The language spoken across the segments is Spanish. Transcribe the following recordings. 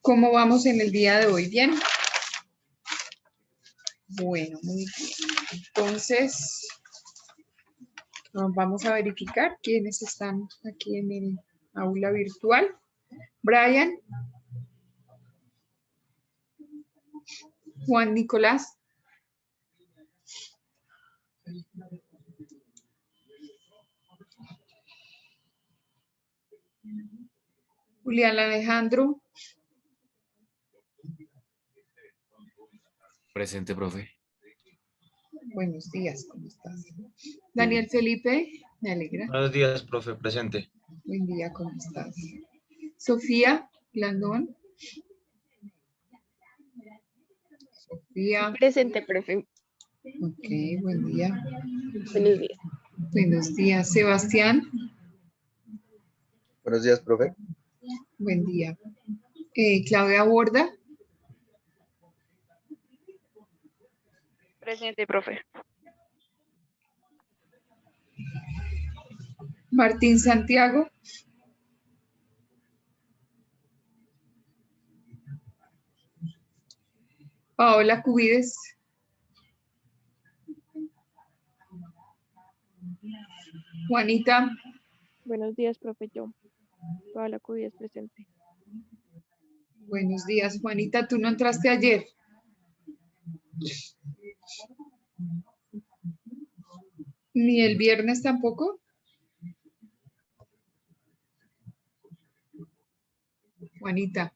¿Cómo vamos en el día de hoy? ¿Bien? Bueno, muy bien. Entonces, vamos a verificar quiénes están aquí en el aula virtual. Brian, Juan Nicolás, Julián Alejandro, Presente, profe. buenos días, ¿cómo estás? Daniel Felipe, me alegra. Buenos días, profe, presente. Buen día, ¿cómo estás? Sofía Blandón. Sofía. Presente, profe. Ok, buen día. Buenos días. Buenos días, Sebastián. Buenos días, profe. Buen día. Claudia Borda. Presente, profe. Martín Santiago. Paola Cubides. Juanita. Buenos días, profe. Yo, Paola Cudías, presente. Buenos días, Juanita. ¿Tú no entraste ayer? ¿Ni el viernes tampoco? Juanita.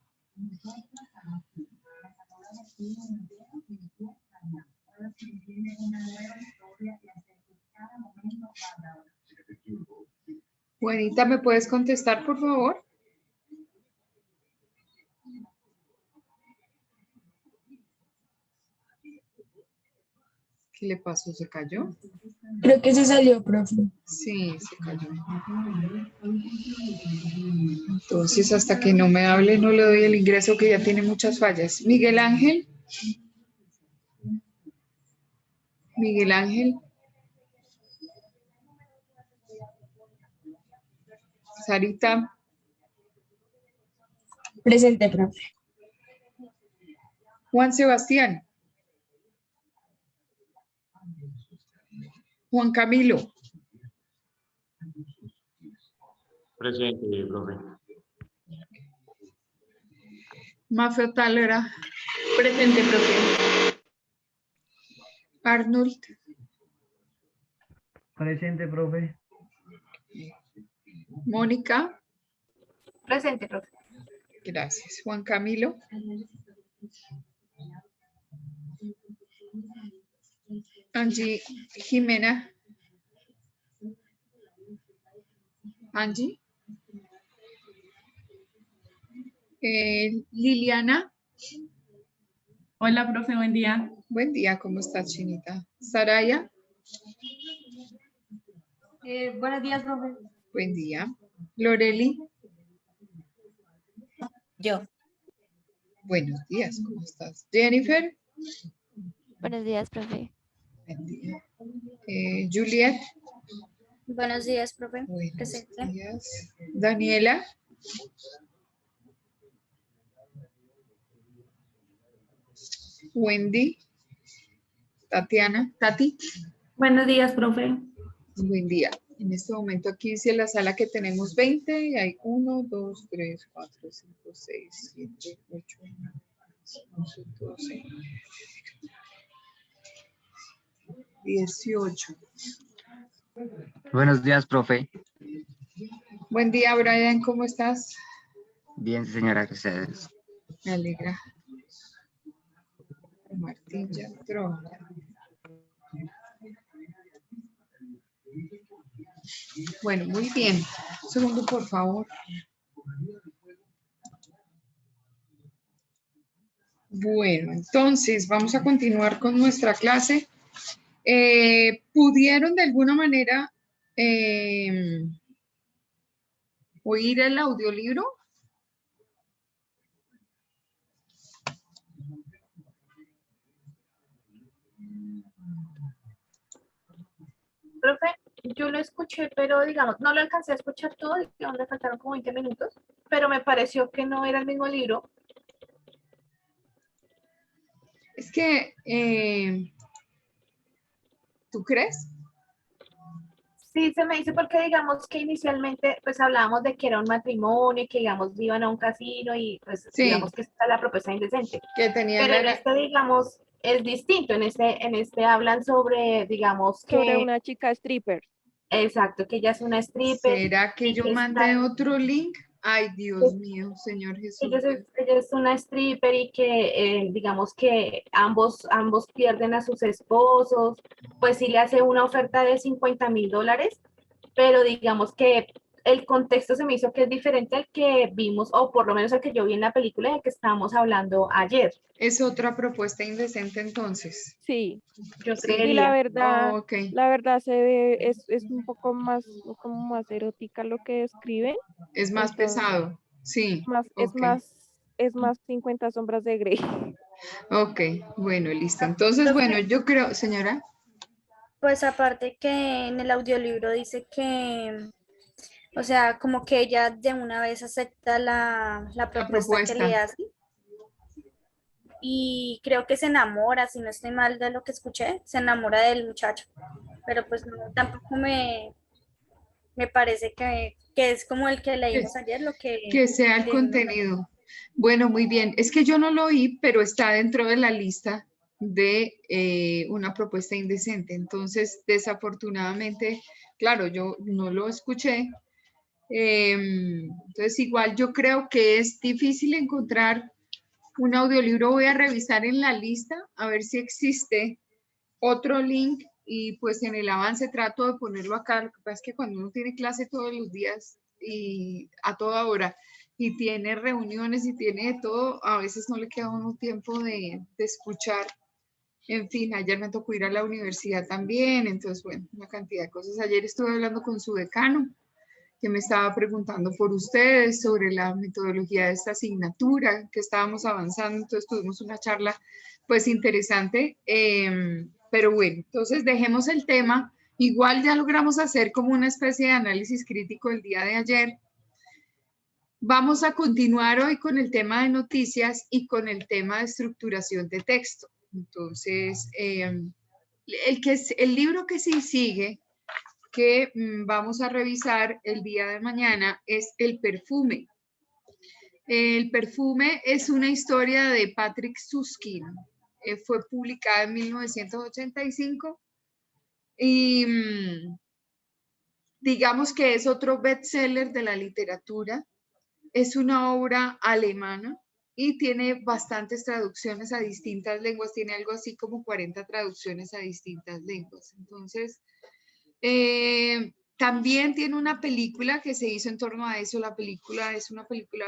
Juanita, ¿me puedes contestar, por favor? ¿Qué le pasó? ¿Se cayó? Creo que se salió, profe. Sí, se cayó. Entonces, hasta que no me hable, no le doy el ingreso, que ya tiene muchas fallas. Miguel Ángel. Miguel Ángel. Sarita. Presente, profe. Juan Sebastián. Juan Camilo. Presente, profe. Mafe Talera. Presente, profe. Arnold. Presente, profe. Mónica. Presente, profe. Gracias. Juan Camilo. Angie Jimena. Angie. Liliana. Hola, profe, buen día. Buen día, ¿cómo estás, Chinita? Saraya. Buenos días, profe. Buen día. Loreli. Yo. Buenos días, ¿cómo estás? Jennifer. Buenos días, profe. Buen día. Juliet. Buenos días, profe. Buenos Presente. días. Daniela. Wendy. Tatiana. Tati. Buenos días, profe. Buen día. En este momento aquí dice la sala que tenemos 20 y hay 1, 2, 3, 4, 5, 6, 7, 8, 9, 11, 12, 18. Buenos días, profe. Buen día, Brian, ¿cómo estás? Bien, señora, que ustedes. Me alegra. Martín ya entró. Bueno, muy bien. Un segundo, por favor. Bueno, entonces vamos a continuar con nuestra clase. ¿Pudieron de alguna manera oír el audiolibro? Profe, yo lo escuché, pero digamos, no lo alcancé a escuchar todo, digamos, le faltaron como 20 minutos, pero me pareció que no era el mismo libro. Es que, ¿tú crees? Sí, se me hizo porque digamos que inicialmente pues hablábamos de que era un matrimonio, que digamos iban a un casino y pues Sí. digamos que esta es la propuesta indecente. Que tenían Pero en este digamos es distinto, en este hablan sobre digamos Sobre que, una chica stripper. exacto, que ella es una stripper. ¿Será que y yo que mandé está- otro link? Ay, Dios mío, Señor Jesús. ella es una stripper y que digamos que ambos pierden a sus esposos, pues sí le hace una oferta de $50,000, pero digamos que el contexto se me hizo que es diferente al que vimos, o por lo menos al que yo vi en la película de que estábamos hablando ayer. Es otra propuesta indecente entonces. Sí. Yo Sí. Y la creería. verdad se ve, es un poco más, como más erótica lo que describen. Es más Entonces, pesado. Sí. es más 50 sombras de Grey. Ok, bueno, listo. Entonces, bueno, yo creo, señora. Pues aparte que en el audiolibro dice que, o sea, como que ella de una vez acepta la propuesta que le hace. Y creo que se enamora, si no estoy mal de lo que escuché, se enamora del muchacho. Pero pues no, tampoco me parece que es como el que leímos ayer, lo Que sea el de- contenido. Bueno, muy bien. Es que yo no lo oí, pero está dentro de la lista de una propuesta indecente. Entonces, desafortunadamente, claro, yo no lo escuché. Entonces, igual yo creo que es difícil encontrar un audiolibro. Voy a revisar en la lista a ver si existe otro link y pues en el avance trato de ponerlo acá. Lo que pasa es que cuando uno tiene clase todos los días y a toda hora y tiene reuniones y tiene de todo, a veces no le queda a uno tiempo de escuchar. En fin, ayer me tocó ir a la universidad también, entonces bueno, una cantidad de cosas. Ayer estuve hablando con su decano, que me estaba preguntando por ustedes sobre la metodología de esta asignatura, que estábamos avanzando, entonces tuvimos una charla pues interesante, pero bueno, entonces dejemos el tema, igual ya logramos hacer como una especie de análisis crítico el día de ayer. Vamos a continuar hoy con el tema de noticias y con el tema de estructuración de texto. Entonces, el libro que sí sigue, que vamos a revisar el día de mañana, es El perfume. El perfume es una historia de Patrick Süskind. Fue publicada en 1985 y digamos que es otro bestseller de la literatura. Es una obra alemana y tiene bastantes traducciones a distintas lenguas. Tiene algo así como 40 traducciones a distintas lenguas. Entonces, también tiene una película que se hizo en torno a eso. La película es una película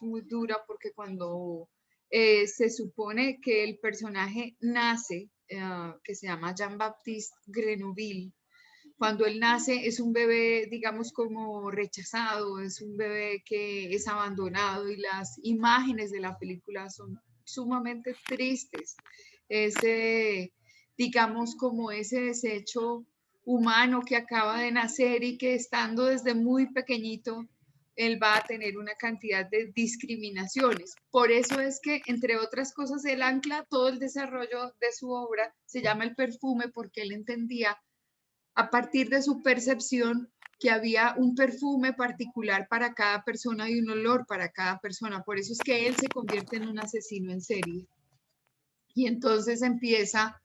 muy dura porque cuando se supone que el personaje nace, que se llama Jean-Baptiste Grenouille, cuando él nace es un bebé, digamos, como rechazado, es un bebé que es abandonado y las imágenes de la película son sumamente tristes. Digamos, como ese desecho humano que acaba de nacer y que estando desde muy pequeñito, él va a tener una cantidad de discriminaciones. Por eso es que, entre otras cosas, él ancla todo el desarrollo de su obra, se llama El perfume, porque él entendía a partir de su percepción que había un perfume particular para cada persona y un olor para cada persona. Por eso es que él se convierte en un asesino en serie. Y entonces empieza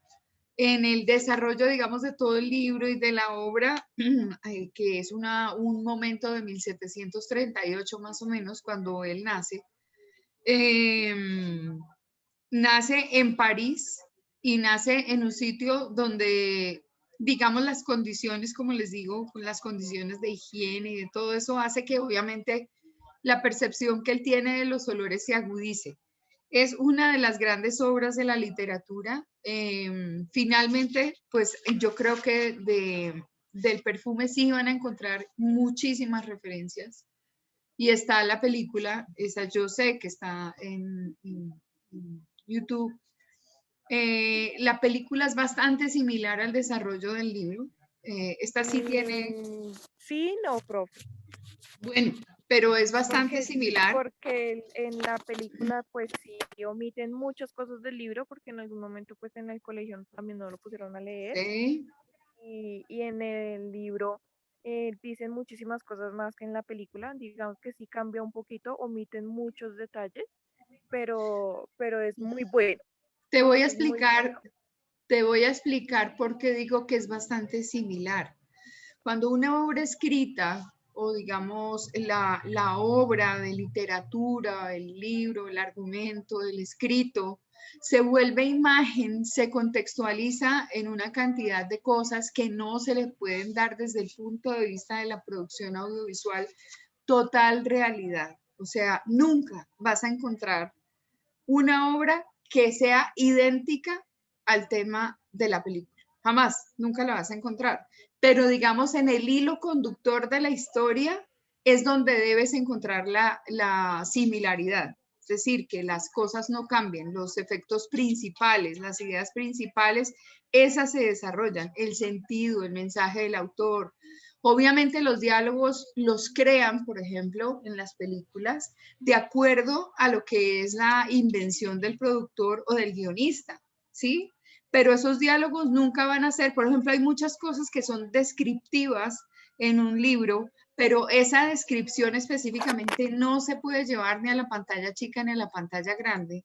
en el desarrollo, digamos, de todo el libro y de la obra, que es un momento de 1738 más o menos, cuando él nace. Nace en París y nace en un sitio donde, digamos, las condiciones, como les digo, las condiciones de higiene y de todo eso hace que obviamente la percepción que él tiene de los olores se agudice. Es una de las grandes obras de la literatura. Finalmente, pues yo creo que del perfume sí van a encontrar muchísimas referencias. Y está la película, esa yo sé que está en YouTube. La película es bastante similar al desarrollo del libro. Esta sí tiene... Sí, no, profe. Bueno, pero es bastante Porque, similar. porque en la película pues sí omiten muchas cosas del libro porque en algún momento pues en el colegio también no lo pusieron a leer ¿Sí? y en el libro dicen muchísimas cosas más que en la película, digamos que sí cambia un poquito, omiten muchos detalles, pero es muy bueno, Te voy a es muy explicar, bueno. te voy a explicar por qué digo que es bastante similar. Cuando una obra escrita o digamos la obra de literatura, el libro, el argumento, el escrito, se vuelve imagen, se contextualiza en una cantidad de cosas que no se le pueden dar desde el punto de vista de la producción audiovisual total realidad. O sea, nunca vas a encontrar una obra que sea idéntica al tema de la película. Jamás, nunca la vas a encontrar. Pero digamos, en el hilo conductor de la historia es donde debes encontrar la similaridad. Es decir, que las cosas no cambian, los efectos principales, las ideas principales, esas se desarrollan, el sentido, el mensaje del autor. Obviamente los diálogos los crean, por ejemplo, en las películas, de acuerdo a lo que es la invención del productor o del guionista, ¿sí? Pero esos diálogos nunca van a ser, por ejemplo, hay muchas cosas que son descriptivas en un libro, pero esa descripción específicamente no se puede llevar ni a la pantalla chica ni a la pantalla grande,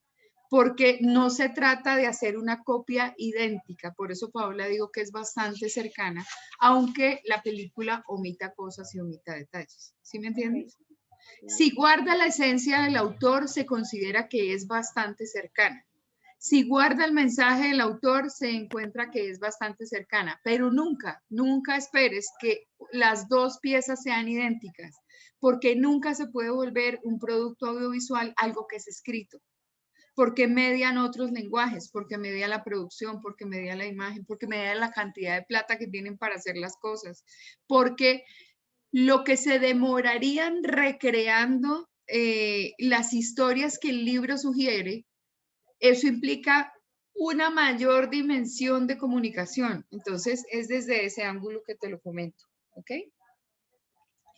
porque no se trata de hacer una copia idéntica. Por eso Paola digo que es bastante cercana, aunque la película omita cosas y omita detalles. ¿Sí me entiendes? Si guarda la esencia del autor, se considera que es bastante cercana. Si guarda el mensaje del autor, se encuentra que es bastante cercana, pero nunca, nunca esperes que las dos piezas sean idénticas, porque nunca se puede volver un producto audiovisual algo que es escrito, porque median otros lenguajes, porque media la producción, porque media la imagen, porque media la cantidad de plata que tienen para hacer las cosas, porque lo que se demorarían recreando las historias que el libro sugiere, eso implica una mayor dimensión de comunicación. Entonces, es desde ese ángulo que te lo comento, ¿ok?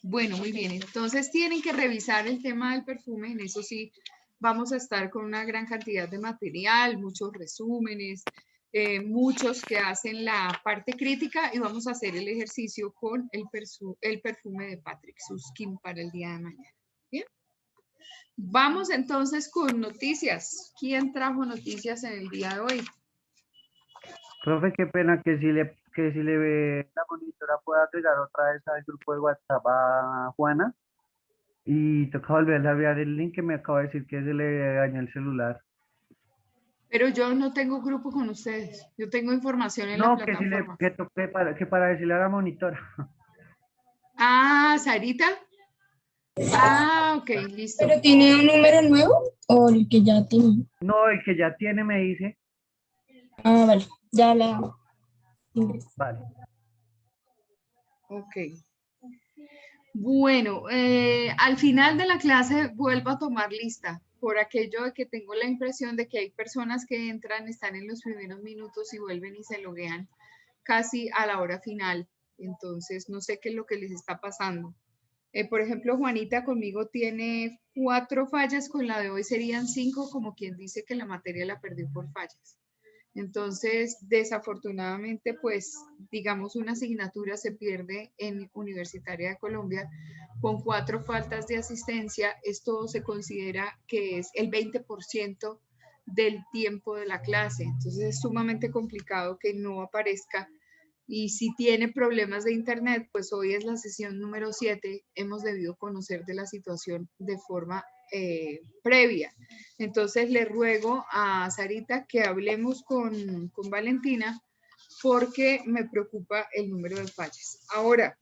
Bueno, muy bien. Entonces, tienen que revisar el tema del perfume. En eso sí, vamos a estar con una gran cantidad de material, muchos resúmenes, muchos que hacen la parte crítica y vamos a hacer el ejercicio con el perfume de Patrick Süskind para el día de mañana. ¿Bien? Vamos entonces con noticias. ¿Quién trajo noticias en el día de hoy? Profe, qué pena que si le ve la monitora pueda agregar otra vez al grupo de WhatsApp a Juana y toca volverle a enviar el link que me acaba de decir que se le dañó el celular. Pero yo no tengo grupo con ustedes. Yo tengo información en la No, que si le plataforma. que para decirle a la monitora. Ah, Sarita. Ah, ok, listo. ¿Pero tiene un número nuevo o el que ya tiene? No, el que ya tiene me dice. Ah, vale, ya la ingresé. Vale. Ok. Bueno, al final de la clase vuelvo a tomar lista por aquello de que tengo la impresión de que hay personas que entran, están en los primeros minutos y vuelven y se loguean casi a la hora final. Entonces, no sé qué es lo que les está pasando. Por ejemplo, Juanita conmigo tiene 4 fallas, con la de hoy serían 5, como quien dice que la materia la perdió por fallas. Entonces, desafortunadamente, pues, digamos, una asignatura se pierde en Universitaria de Colombia con 4 faltas de asistencia. Esto se considera que es el 20% del tiempo de la clase. Entonces, es sumamente complicado que no aparezca. Y si tiene problemas de internet, pues hoy es la sesión número 7. Hemos debido conocer de la situación de forma previa. Entonces le ruego a Sarita que hablemos con Valentina porque me preocupa el número de fallas. Ahora,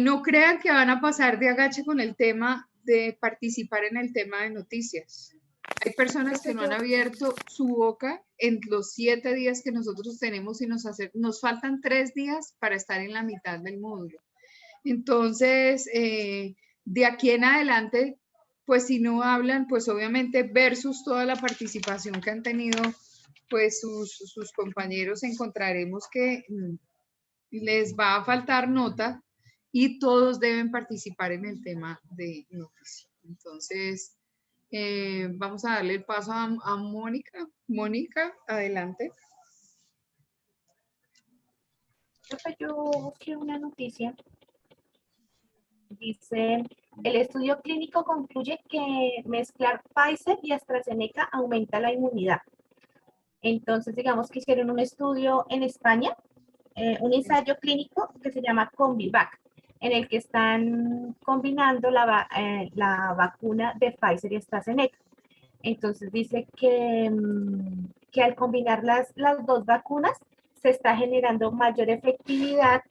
no crean que van a pasar de agache con el tema de participar en el tema de noticias. Hay personas que no han abierto su boca en los 7 días que nosotros tenemos y nos faltan 3 días para estar en la mitad del módulo. Entonces, de aquí en adelante, pues si no hablan, pues obviamente versus toda la participación que han tenido, pues sus compañeros, encontraremos que les va a faltar nota y todos deben participar en el tema de noticia. Entonces, vamos a darle el paso a Mónica. Mónica, adelante. Profe, yo busqué una noticia. Dice, el estudio clínico concluye que mezclar Pfizer y AstraZeneca aumenta la inmunidad. Entonces, digamos que hicieron un estudio en España, un ensayo clínico que se llama CombiVac, en el que están combinando la vacuna de Pfizer y AstraZeneca. Entonces dice que al combinar las dos vacunas se está generando mayor efectividad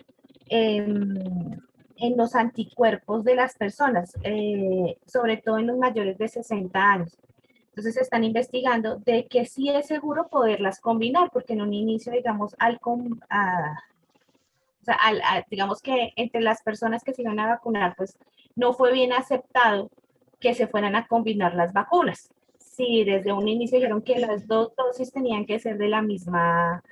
en los anticuerpos de las personas, sobre todo en los mayores de 60 años. Entonces se están investigando de que sí es seguro poderlas combinar, porque en un inicio, digamos, digamos que entre las personas que se iban a vacunar, pues no fue bien aceptado que se fueran a combinar las vacunas. Sí, desde un inicio dijeron que las dos dosis tenían que ser de la misma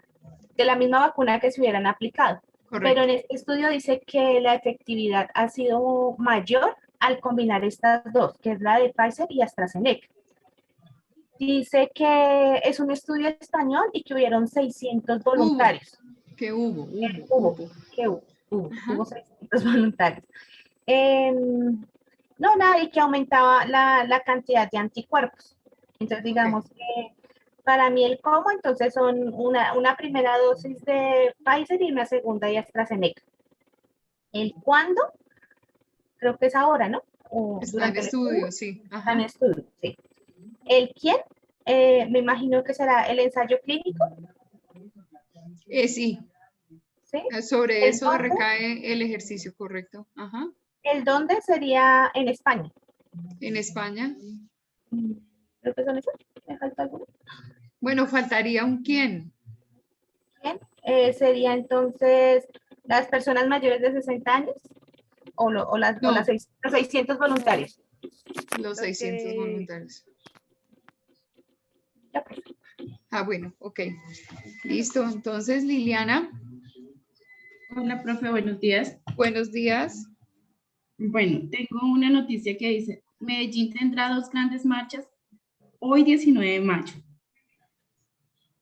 vacuna que se hubieran aplicado. Correcto. Pero en este estudio dice que la efectividad ha sido mayor al combinar estas dos, que es la de Pfizer y AstraZeneca. Dice que es un estudio español y que hubieron 600 voluntarios. Que hubo 600 voluntarios. No, nada, y que aumentaba la cantidad de anticuerpos. Entonces, digamos que para mí el cómo, entonces son una primera dosis de Pfizer y una segunda de AstraZeneca. El cuándo, creo que es ahora, ¿no? O está en estudio, sí. Está en estudio, sí. ¿El quién? Me imagino que será el ensayo clínico. Sí. ¿Sí? Sobre eso dónde recae el ejercicio, correcto. Ajá. ¿El dónde sería en España? En España. Creo que son esos. ¿Me falta alguno? Bueno, faltaría un quién. ¿Quién? Sería entonces las personas mayores de 60 años o los 600 voluntarios. Los 600 voluntarios. Ya, pues. Ah, bueno, ok. Listo. Entonces, Liliana. Hola, profe, buenos días. Buenos días. Bueno, tengo una noticia que dice, Medellín tendrá 2 grandes marchas hoy 19 de mayo.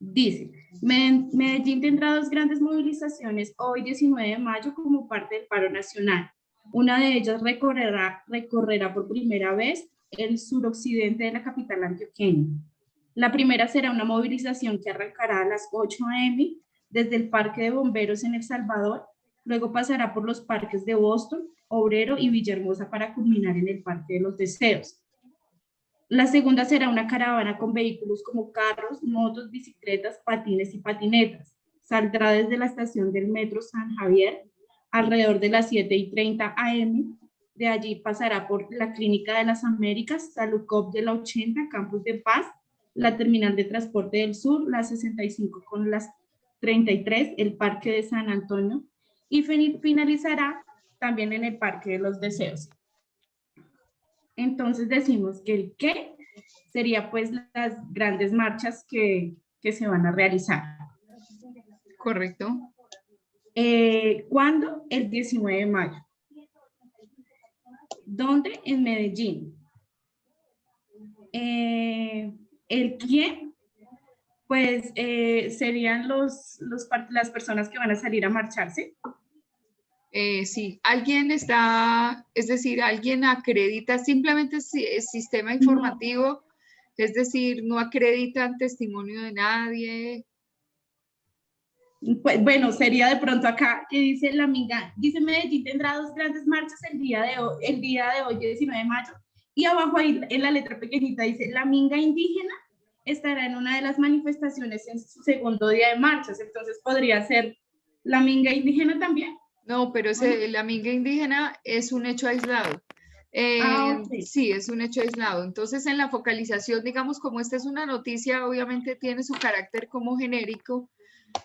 Dice, Medellín tendrá 2 grandes movilizaciones hoy 19 de mayo como parte del paro nacional. Una de ellas recorrerá por primera vez el suroccidente de la capital antioqueña. La primera será una movilización que arrancará a las 8 a.m. desde el Parque de Bomberos en El Salvador, luego pasará por los parques de Boston, Obrero y Villahermosa para culminar en el Parque de los Deseos. La segunda será una caravana con vehículos como carros, motos, bicicletas, patines y patinetas. Saldrá desde la estación del Metro San Javier alrededor de las 7:30 am. De allí pasará por la Clínica de las Américas, Saludcop de la 80, Campus de Paz, la Terminal de Transporte del Sur, la 65 con las 33, el Parque de San Antonio, y finalizará también en el Parque de los Deseos. Entonces decimos que el qué sería pues las grandes marchas que se van a realizar. Correcto. ¿Cuándo? El 19 de mayo. ¿Dónde? En Medellín. ¿El quién? Pues serían las personas que van a salir a marcharse. Sí, alguien está, es decir, alguien acredita simplemente el sistema informativo, no. Es decir, no acreditan testimonio de nadie. Pues, bueno, sería de pronto acá que dice la minga, dice Medellín tendrá 2 grandes marchas el día de hoy, 19 de mayo, y abajo ahí en la letra pequeñita dice, la minga indígena estará en una de las manifestaciones en su segundo día de marchas, entonces podría ser la minga indígena también. No, pero la minga indígena es un hecho aislado. Okay. Sí, es un hecho aislado. Entonces, en la focalización, digamos, como esta es una noticia, obviamente tiene su carácter como genérico.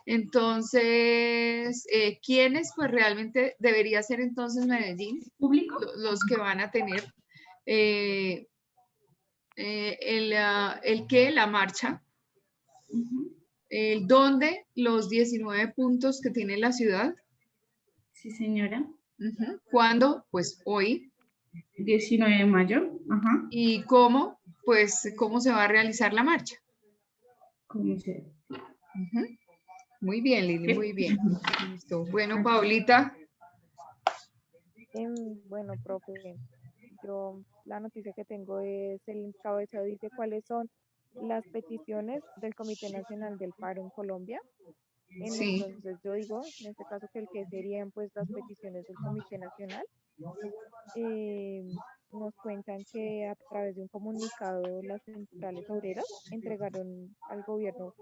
Entonces, ¿quiénes? Pues realmente debería ser entonces Medellín, público, los que van a tener el qué, la marcha, el dónde, los 19 puntos que tiene la ciudad. Sí, señora. Ujú. ¿Cuándo? Pues hoy. 19 de mayo. Ajá. ¿Y cómo? Pues, ¿cómo se va a realizar la marcha? ¿Cómo se? Ujú. Muy bien, Lili, muy bien. Listo. Bueno, Ajá. Paulita. Bueno, profe, yo la noticia que tengo es el encabezado dice cuáles son las peticiones del Comité Nacional del Paro en Colombia. Sí. Entonces yo digo, en este caso, que el que serían pues las peticiones del Comité Nacional. eh, Nos cuentan que a través de un comunicado las centrales obreras entregaron al gobierno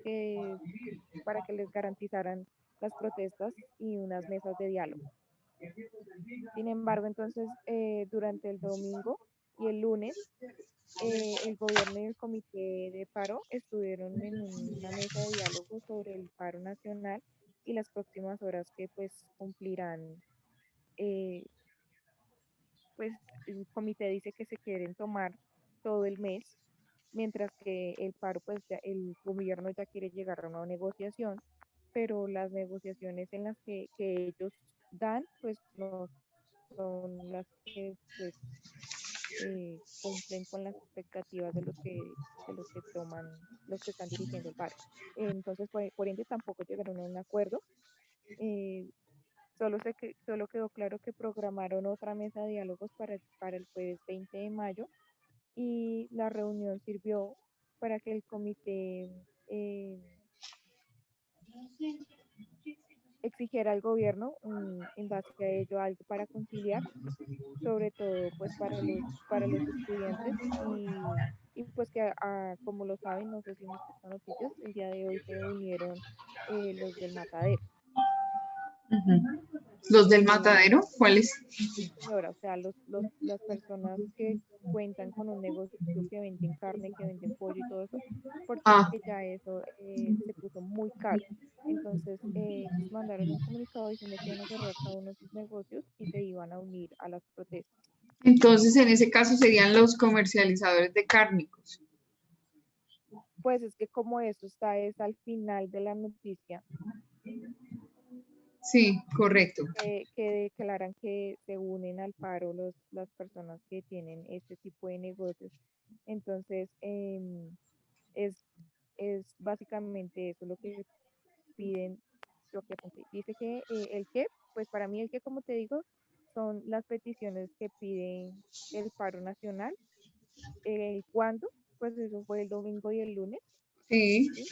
que, para que les garantizaran las protestas y unas mesas de diálogo. Sin embargo, entonces, durante el domingo y el lunes, el gobierno y el comité de paro estuvieron en una mesa de diálogo sobre el paro nacional y las próximas horas que pues cumplirán. eh, pues el comité dice que se quieren tomar todo el mes, mientras que el paro, pues el gobierno ya quiere llegar a una negociación, pero las negociaciones en las que ellos dan, pues no son las que pues cumplen con las expectativas de los que toman, los que están dirigiendo el paro. Entonces, por ende, tampoco llegaron a un acuerdo. Eh, solo quedó claro que programaron otra mesa de diálogos para el jueves 20 de mayo, y la reunión sirvió para que el comité eh, exigiera al gobierno, en base a ello, algo para conciliar, sobre todo pues para los estudiantes, y pues que como lo saben, no sé si han escuchado noticias, el día de hoy se unieron los del Matadero. Ujú. ¿Los del Eh, Matadero? ¿Cuáles? Señora, o sea, las personas que cuentan con un negocio que venden carne, que venden pollo y todo eso, porque Ah, ya eso se puso muy caro. Entonces, ellos mandaron un comunicado diciendo que iban a cerrar cada uno de sus negocios y se iban a unir a las protestas. entonces en ese caso serían los comercializadores de cárnicos. Pues es que como eso está es al final de la noticia, Sí, correcto. que declaran que se unen al paro las personas que tienen este tipo de negocios. Entonces, es, es básicamente eso lo que piden, lo que apunté. Dice que el que, pues para mí el que, como te digo, son las peticiones que piden el paro nacional. El cuándo, pues eso fue el domingo y el lunes, Sí, ¿sí?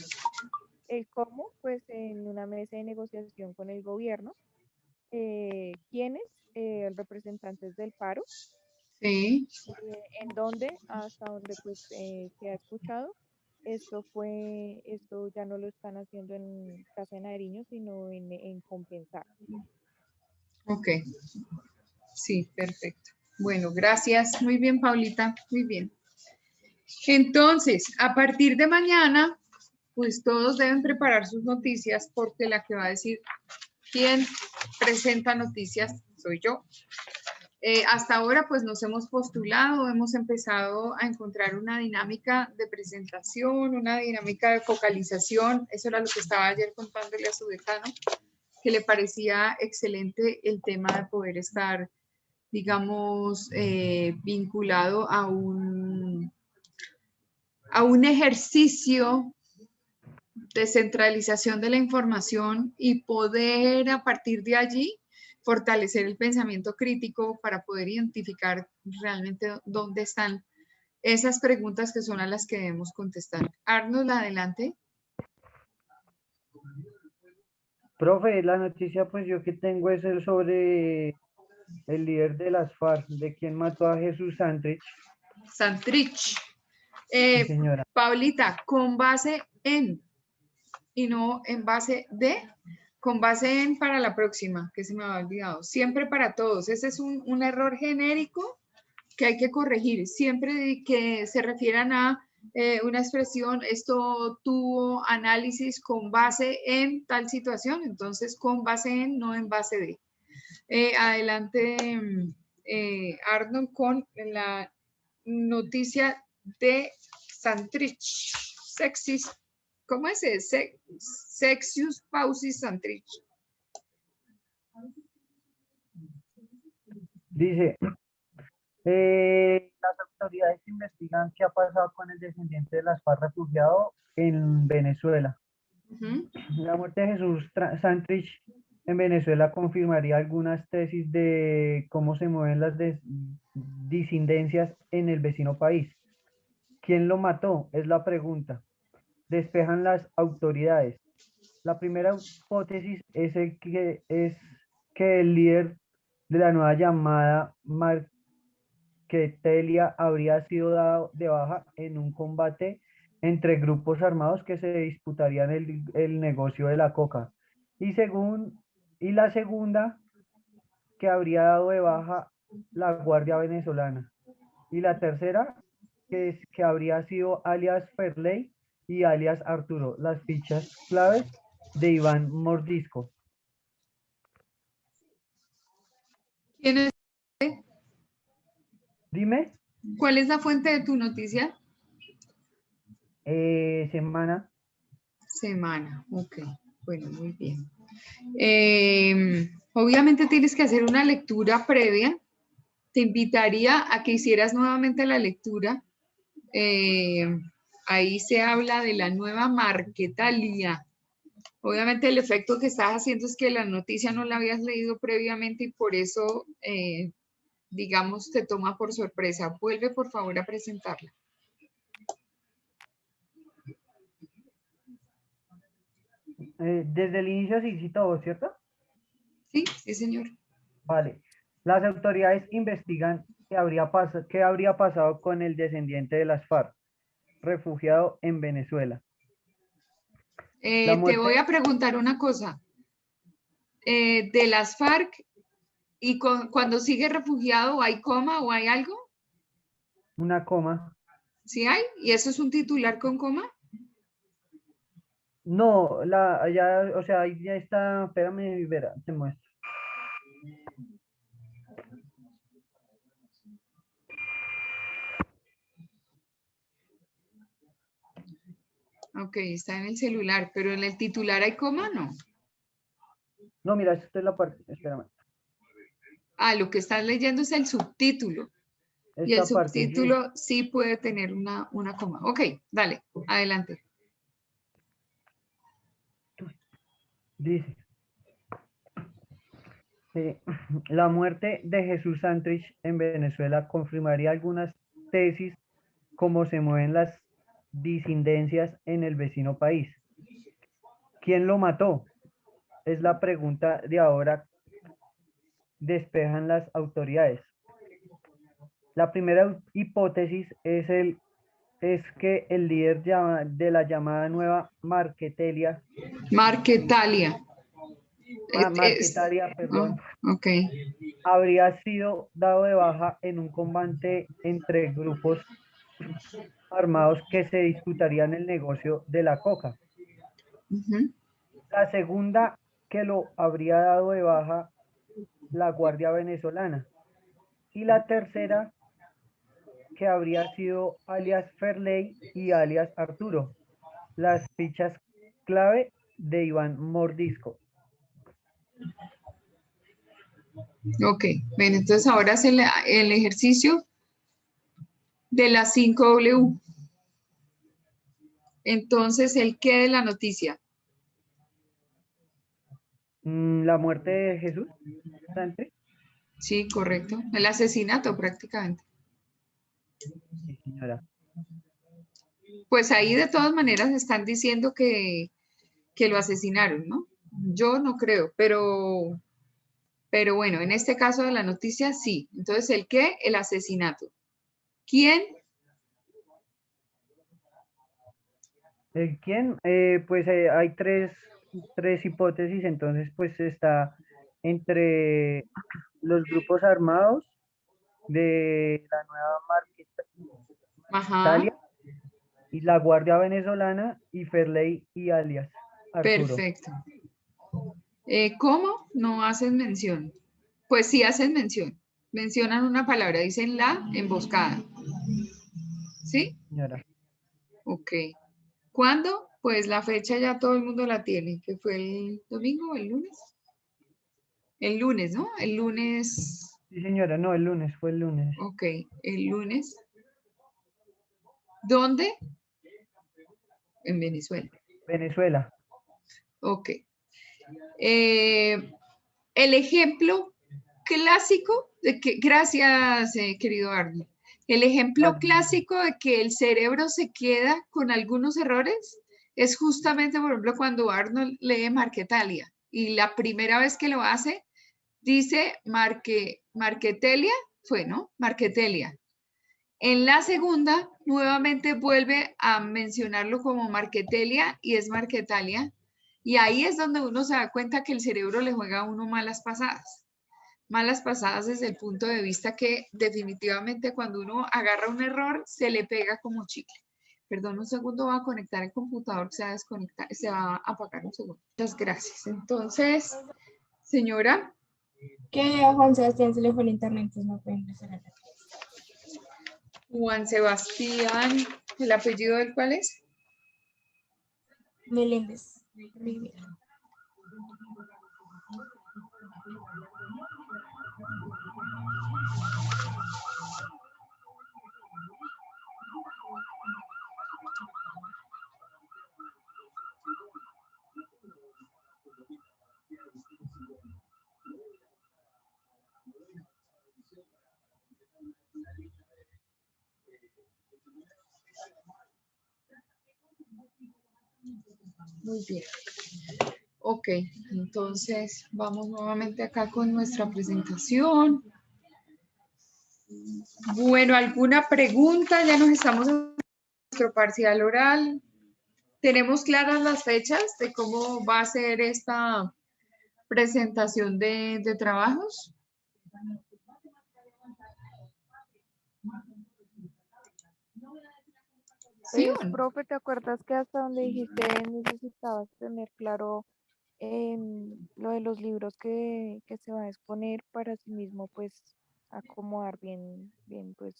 El cómo, pues en una mesa de negociación con el gobierno. ¿Quiénes? Representantes del paro. sí. ¿En dónde? Hasta donde pues se ha escuchado. Esto ya no lo están haciendo en Casa de Nariño, sino en Compensar. Ok. Sí, perfecto. Bueno, gracias. Muy bien, Paulita. Muy bien. Entonces, a partir de mañana, pues todos deben preparar sus noticias porque la que va a decir quién presenta noticias soy yo. Hasta ahora, pues nos hemos postulado, hemos empezado a encontrar una dinámica de presentación, una dinámica de focalización. Eso era lo que estaba ayer contándole a su decano, que le parecía excelente el tema de poder estar, digamos, vinculado a un ejercicio de centralización de la información y poder a partir de allí fortalecer el pensamiento crítico para poder identificar realmente dónde están esas preguntas que son a las que debemos contestar. Arnold, adelante. Profe, la noticia pues yo que tengo es el sobre el líder de las FARC, de quien mató a Jesús Santrich. Santrich. Sí, señora. Paulita, con base en y no en base de, con base en para la próxima, que se me había olvidado. Siempre para todos. Ese es un error genérico que hay que corregir. Siempre que se refieran a una expresión, esto tuvo análisis con base en tal situación, entonces con base en, no en base de. Adelante, Arnold, con la noticia de Santrich. Sexis, ¿cómo es ese? Sexius pausis Santrich. Dice, las autoridades investigan qué ha pasado con el descendiente de las FARC refugiado en Venezuela. Ujú. La muerte de Jesús Santrich en Venezuela confirmaría algunas tesis de cómo se mueven las disidencias en el vecino país. ¿Quién lo mató? Es la pregunta. Despejan las autoridades. La primera hipótesis es que el líder de la nueva llamada Marquetelia habría sido dado de baja en un combate entre grupos armados que se disputarían el negocio de la coca. Y la segunda, que habría dado de baja la Guardia Venezolana. Y la tercera, que habría sido alias Ferley y alias Arturo, las fichas claves de Iván Mordisco. ¿Quién es? Dime, ¿Cuál es la fuente de tu noticia? semana. Semana, ok. Bueno, muy bien. Obviamente tienes que hacer una lectura previa. Te invitaría a que hicieras nuevamente la lectura. Ahí se habla de la nueva Marquetalia. Obviamente el efecto que estás haciendo es que la noticia no la habías leído previamente y por eso, digamos, te toma por sorpresa. Vuelve por favor a presentarla. Desde el inicio sí todo, ¿cierto? Sí, sí, señor. Vale. Las autoridades investigan qué habría pasado con el descendiente de las FARC, refugiado en Venezuela. La Te voy muerte, a preguntar una cosa. De las FARC, ¿y cuando sigue refugiado hay coma o hay algo? una coma. ¿Sí hay? ¿Y eso es un titular con coma? No, o sea, ahí ya está, espérame, verá, te muestro. Ok, está en el celular, pero en el titular hay coma, ¿no? No, mira, esta es la parte, espérame. Ah, lo que estás leyendo es el subtítulo. Y el Esta parte, sí. subtítulo sí puede tener una coma. Ok, dale, adelante. Dice, la muerte de Jesús Santrich en Venezuela confirmaría algunas tesis como se mueven las disidencias en el vecino país. ¿Quién lo mató? Es la pregunta de ahora. Despejan las autoridades. La primera hipótesis es que el líder de la llamada nueva Marquetelia, Marquetalia. Marquetalia, perdón, Ok. habría sido dado de baja en un combate entre grupos armados que se disputarían el negocio de la coca. Ujú. La segunda, que lo habría dado de baja la Guardia Venezolana. Y la tercera, que habría sido alias Ferley y alias Arturo, las fichas clave de Iván Mordisco. Ok, bueno, entonces ahora es el ejercicio de las 5W. Entonces, ¿el qué de la noticia? La muerte de Jesús Santrich. Sí, correcto. El asesinato prácticamente. Sí, señora. Pues ahí de todas maneras están diciendo que lo asesinaron, ¿no? Yo no creo, pero bueno, en este caso de la noticia sí. Entonces, ¿el qué? El asesinato. ¿Quién? ¿El quién? Pues hay tres hipótesis, entonces pues está entre los grupos armados de la nueva Ajá, Marquetalia y la Guardia Venezolana y Ferley y alias Arturo. perfecto. ¿Cómo? No hacen mención. Pues sí hacen mención. Mencionan una palabra, dicen la emboscada. ¿Sí? Señora. Ok. ¿Cuándo? Pues la fecha ya todo el mundo la tiene, que fue el domingo o el lunes. El lunes, ¿no? El lunes Sí, señora, no, el lunes, fue el lunes. Ok, el lunes. ¿Dónde? En Venezuela. Venezuela. Ok. El ejemplo clásico de que, gracias, querido Arnold. El ejemplo Vale. clásico de que el cerebro se queda con algunos errores es justamente, por ejemplo, cuando Arnold lee Marquetalia y la primera vez que lo hace, dice Marquetelia, fue, ¿no? Marquetelia. En la segunda, nuevamente vuelve a mencionarlo como Marquetelia y es Marquetalia. Y ahí es donde uno se da cuenta que el cerebro le juega a uno malas pasadas. Malas pasadas desde el punto de vista que definitivamente cuando uno agarra un error, se le pega como chicle. Perdón, un segundo, va a conectar el computador, se va a desconectar, se va a apagar un segundo. Muchas gracias. Entonces, señora. Que a Juan Sebastián se le fue el internet, entonces no puede ingresar a la clase. Juan Sebastián, ¿el apellido del cuál es? Meléndez Rivera. Muy bien. Ok, entonces vamos nuevamente acá con nuestra presentación. Bueno, ¿alguna pregunta? Ya nos estamos en nuestro parcial oral. ¿Tenemos claras las fechas de cómo va a ser esta presentación de trabajos? ¿Sí Pues, o no? profe, ¿te acuerdas que hasta donde dijiste necesitabas tener claro lo de los libros que se va a exponer para sí mismo, pues, acomodar bien, pues,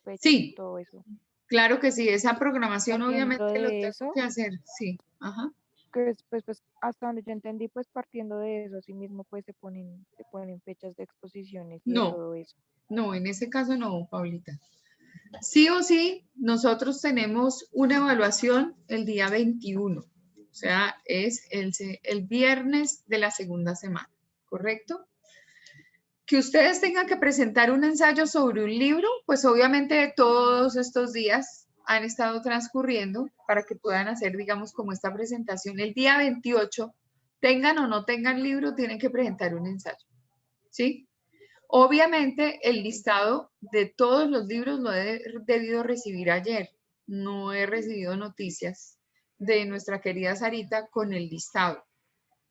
fechas y Sí, todo eso? claro que sí. Esa programación Partiendo obviamente lo de tengo eso, que hacer. Sí, ajá. que es, pues, hasta donde yo entendí, pues, partiendo de eso, así mismo, pues, se ponen fechas de exposiciones y de No, todo eso. no, en ese caso no, Paulita. Sí o sí, nosotros tenemos una evaluación el día 21, o sea, es el viernes de la segunda semana, ¿correcto? Que ustedes tengan que presentar un ensayo sobre un libro, pues obviamente todos estos días han estado transcurriendo para que puedan hacer, digamos, como esta presentación el día 28, tengan o no tengan libro, tienen que presentar un ensayo, ¿sí? Obviamente el listado de todos los libros lo he debido recibir ayer. No he recibido noticias de nuestra querida Sarita con el listado.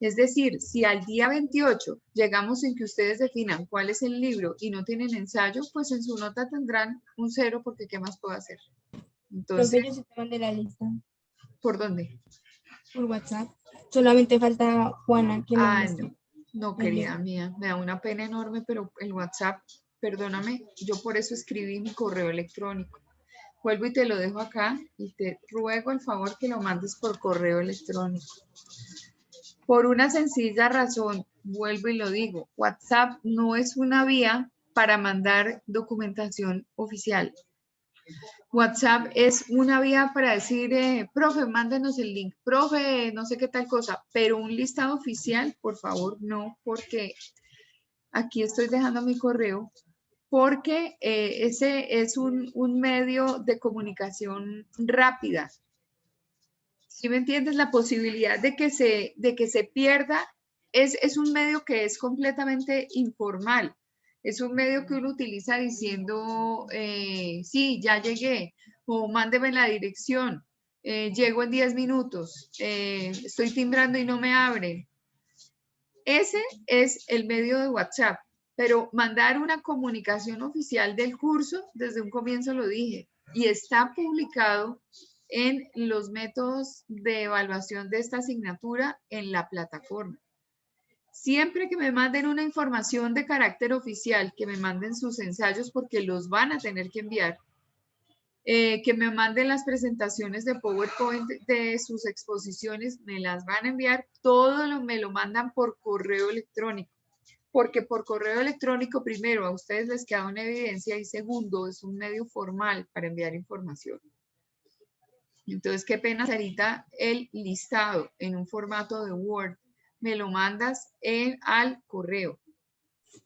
Es decir, si al día 28 llegamos en que ustedes definan cuál es el libro y no tienen ensayo, pues en su nota tendrán un 0 porque ¿qué más puedo hacer? Entonces, Profe, yo sí te mandé la lista ¿por dónde? por WhatsApp. Solamente falta Juana que me Ah, muestre no, no, el querida link. mía, me da una pena enorme, pero el WhatsApp, perdóname, yo por eso escribí mi correo electrónico. Vuelvo y te lo dejo acá y te ruego el favor que lo mandes por correo electrónico. Por una sencilla razón, vuelvo y lo digo, WhatsApp no es una vía para mandar documentación oficial. WhatsApp es una vía para decir, profe, mándenos el link, profe, no sé qué tal cosa, pero un listado oficial, por favor, no, porque aquí estoy dejando mi correo, porque ese es un medio de comunicación rápida. ¿Sí me entiendes? La posibilidad de que se pierda es un medio que es completamente informal. Es un medio que uno utiliza diciendo, sí, ya llegué, o mándeme la dirección, llego en 10 minutos, estoy timbrando y no me abren. Ese es el medio de WhatsApp, pero mandar una comunicación oficial del curso, desde un comienzo lo dije, y está publicado en los métodos de evaluación de esta asignatura en la plataforma. Siempre que me manden una información de carácter oficial, que me manden sus ensayos porque los van a tener que enviar, que me manden las presentaciones de PowerPoint de sus exposiciones, me las van a enviar, todo me lo mandan por correo electrónico. porque por correo electrónico, primero, a ustedes les queda una evidencia y segundo, es un medio formal para enviar información. Entonces, qué pena, Sarita, el listado en un formato de Word, me lo mandas al correo.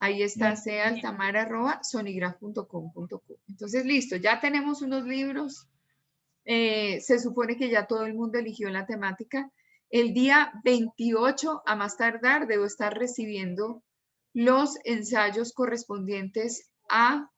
Ahí está, cealtamar@sonigraph.com.co. Entonces, listo, ya tenemos unos libros. Se supone que ya todo el mundo eligió la temática. El día 28, a más tardar, debo estar recibiendo los ensayos correspondientes a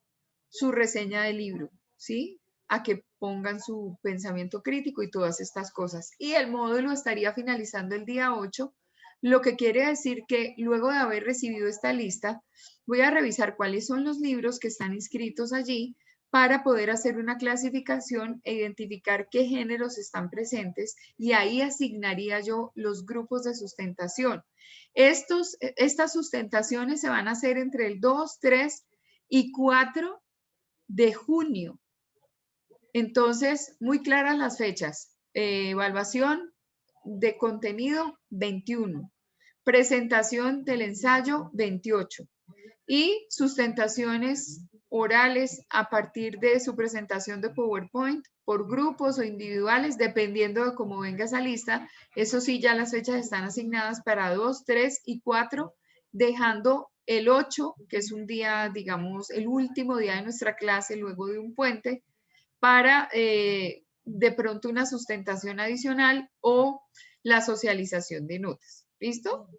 su reseña del libro, ¿sí? A que pongan su pensamiento crítico y todas estas cosas. Y el módulo estaría finalizando el día 8, lo que quiere decir que luego de haber recibido esta lista, voy a revisar cuáles son los libros que están inscritos allí para poder hacer una clasificación e identificar qué géneros están presentes y ahí asignaría yo los grupos de sustentación. Estas sustentaciones se van a hacer entre el 2, 3 y 4 de junio. Entonces, muy claras las fechas. Evaluación de contenido 21, presentación del ensayo 28 y sustentaciones orales a partir de su presentación de PowerPoint por grupos o individuales, dependiendo de cómo venga esa lista. Eso sí, ya las fechas están asignadas para 2, 3 y 4, dejando el 8, que es un día, digamos, el último día de nuestra clase luego de un puente, para de pronto una sustentación adicional o la socialización de notas. ¿Listo?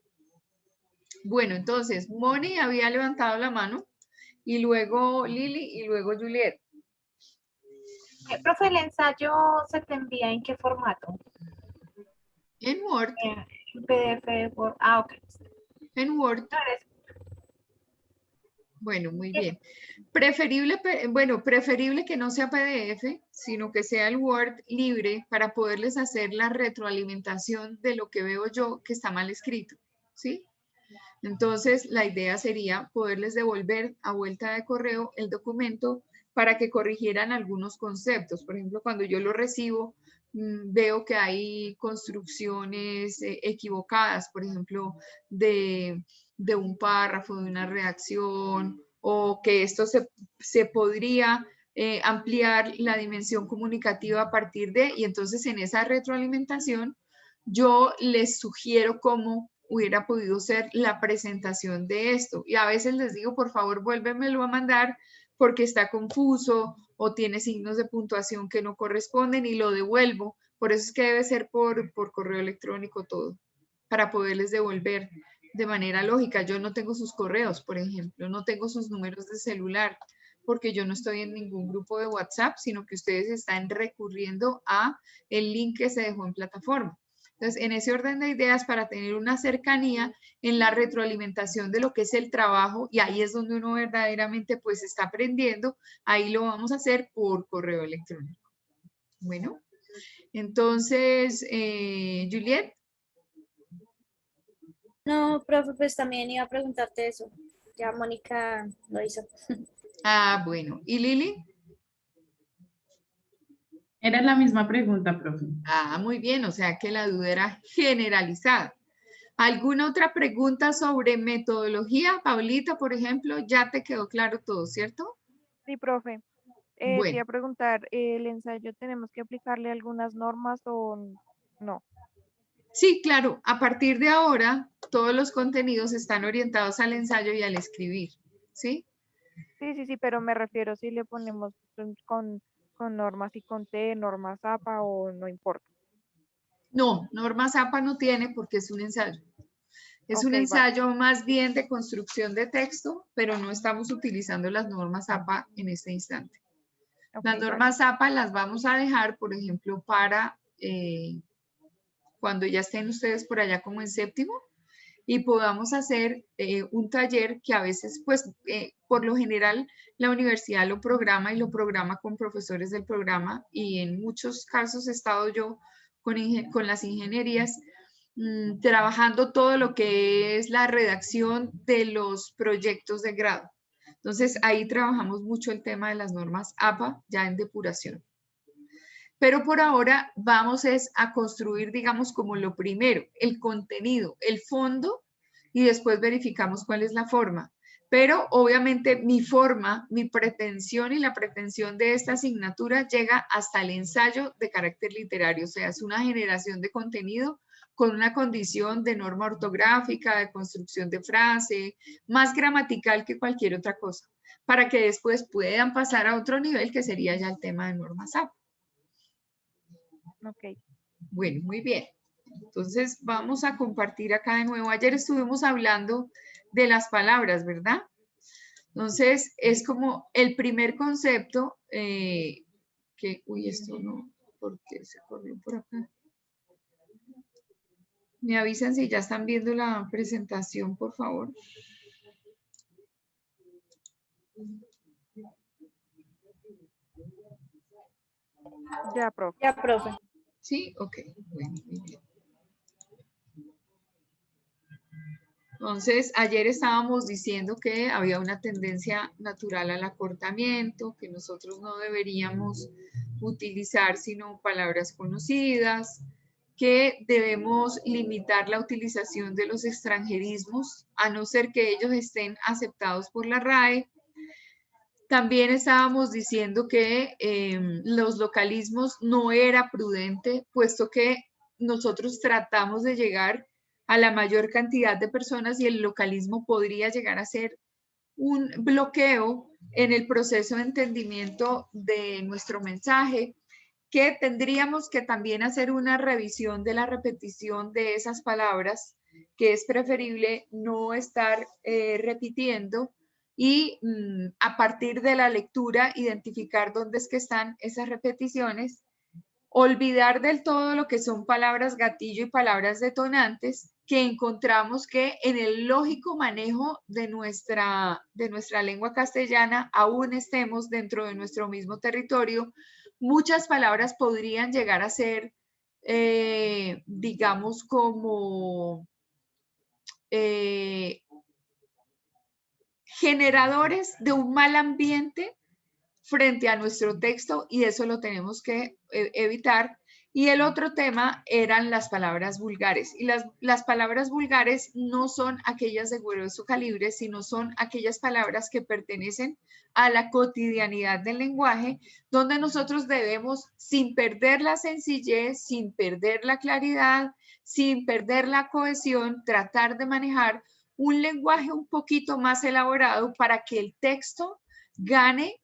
Bueno, entonces, Moni había levantado la mano y luego Lili y luego Juliet. Profe, ¿el ensayo se te envía en qué formato? En Word. En PDF, Word. Ah, ok. En Word. Bueno, muy bien. Preferible que no sea PDF, sino que sea el Word libre para poderles hacer la retroalimentación de lo que veo yo que está mal escrito, ¿sí? Entonces, la idea sería poderles devolver a vuelta de correo el documento para que corrigieran algunos conceptos. Por ejemplo, cuando yo lo recibo, veo que hay construcciones equivocadas, por ejemplo, de un párrafo, de una redacción, o que esto se podría ampliar la dimensión comunicativa a partir de, y entonces en esa retroalimentación yo les sugiero cómo hubiera podido ser la presentación de esto. Y a veces les digo, por favor, vuélvemelo a mandar porque está confuso o tiene signos de puntuación que no corresponden y lo devuelvo. Por eso es que debe ser por correo electrónico todo, para poderles devolver de manera lógica. Yo no tengo sus correos, por ejemplo, no tengo sus números de celular, porque yo no estoy en ningún grupo de WhatsApp, sino que ustedes están recurriendo a el link que se dejó en plataforma. Entonces, en ese orden de ideas, para tener una cercanía en la retroalimentación de lo que es el trabajo, y ahí es donde uno verdaderamente pues está aprendiendo, ahí lo vamos a hacer por correo electrónico. Bueno, entonces, Juliet. No, profe, pues también iba a preguntarte eso. Ya Mónica lo hizo. Ah, bueno. ¿Y Lili? Era la misma pregunta, profe. Ah, muy bien, o sea que la duda era generalizada. ¿Alguna otra pregunta sobre metodología? Paulita, por ejemplo, ya te quedó claro todo, ¿cierto? Sí, profe. Te Bueno, iba a preguntar, ¿el ensayo tenemos que aplicarle algunas normas o no? sí, claro, a partir de ahora todos los contenidos están orientados al ensayo y al escribir, ¿sí? Sí, pero me refiero si le ponemos con normas y con T, normas APA o no importa. No, normas APA no tiene porque es un ensayo. Es un Ok, vale. ensayo más bien de construcción de texto, pero no estamos utilizando las normas APA en este instante. Ok, Las vale. normas APA las vamos a dejar, por ejemplo, para cuando ya estén ustedes por allá como en séptimo y podamos hacer un taller que a veces, pues, por lo general, la universidad lo programa y lo programa con profesores del programa y en muchos casos he estado yo con las ingenierías trabajando todo lo que es la redacción de los proyectos de grado. Entonces, ahí trabajamos mucho el tema de las normas APA ya en depuración. Pero por ahora vamos a construir, digamos, como lo primero, el contenido, el fondo y después verificamos cuál es la forma. Pero obviamente mi forma, mi pretensión y la pretensión de esta asignatura llega hasta el ensayo de carácter literario, o sea, es una generación de contenido con una condición de norma ortográfica, de construcción de frase, más gramatical que cualquier otra cosa, para que después puedan pasar a otro nivel que sería ya el tema de normas SAP. Ok. Bueno, muy bien. Entonces vamos a compartir acá de nuevo. Ayer estuvimos hablando de las palabras, ¿verdad? Entonces es como el primer concepto que, uy, esto no, ¿por qué se corrió por acá? Me avisan si ya están viendo la presentación, por favor. Ya, profe. Ya, profe. Sí, ok, bueno, muy bien. Entonces, ayer estábamos diciendo que había una tendencia natural al acortamiento, que nosotros no deberíamos utilizar sino palabras conocidas, que debemos limitar la utilización de los extranjerismos, a no ser que ellos estén aceptados por la RAE. También estábamos diciendo que los localismos no era prudente, puesto que nosotros tratamos de llegar a la mayor cantidad de personas y el localismo podría llegar a ser un bloqueo en el proceso de entendimiento de nuestro mensaje, que tendríamos que también hacer una revisión de la repetición de esas palabras, que es preferible no estar repitiendo y a partir de la lectura identificar dónde es que están esas repeticiones, olvidar del todo lo que son palabras gatillo y palabras detonantes, que encontramos que en el lógico manejo de nuestra lengua castellana, aún estemos dentro de nuestro mismo territorio, muchas palabras podrían llegar a ser, digamos, como generadores de un mal ambiente frente a nuestro texto y eso lo tenemos que evitar. Y el otro tema eran las palabras vulgares. Y las palabras vulgares no son aquellas de grueso calibre, sino son aquellas palabras que pertenecen a la cotidianidad del lenguaje, donde nosotros debemos, sin perder la sencillez, sin perder la claridad, sin perder la cohesión, tratar de manejar un lenguaje un poquito más elaborado para que el texto gane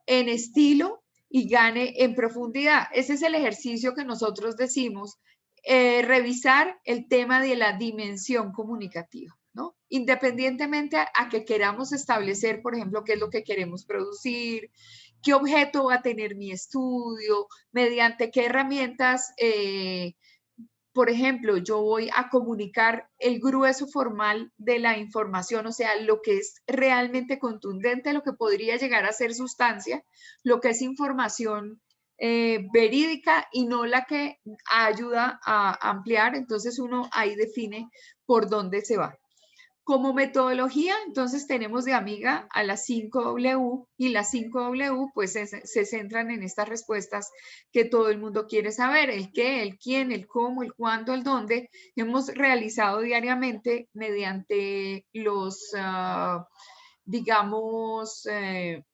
en estilo y gane en profundidad. Ese es el ejercicio que nosotros decimos, revisar el tema de la dimensión comunicativa, ¿no? Independientemente a que queramos establecer, por ejemplo, qué es lo que queremos producir, qué objeto va a tener mi estudio, mediante qué herramientas por ejemplo, yo voy a comunicar el grueso formal de la información, o sea, lo que es realmente contundente, lo que podría llegar a ser sustancia, lo que es información verídica y no la que ayuda a ampliar. Entonces uno ahí define por dónde se va. Como metodología, entonces tenemos de amiga a las 5W y las 5W pues se centran en estas respuestas que todo el mundo quiere saber, el qué, el quién, el cómo, el cuándo, el dónde. Hemos realizado diariamente mediante los, digamos,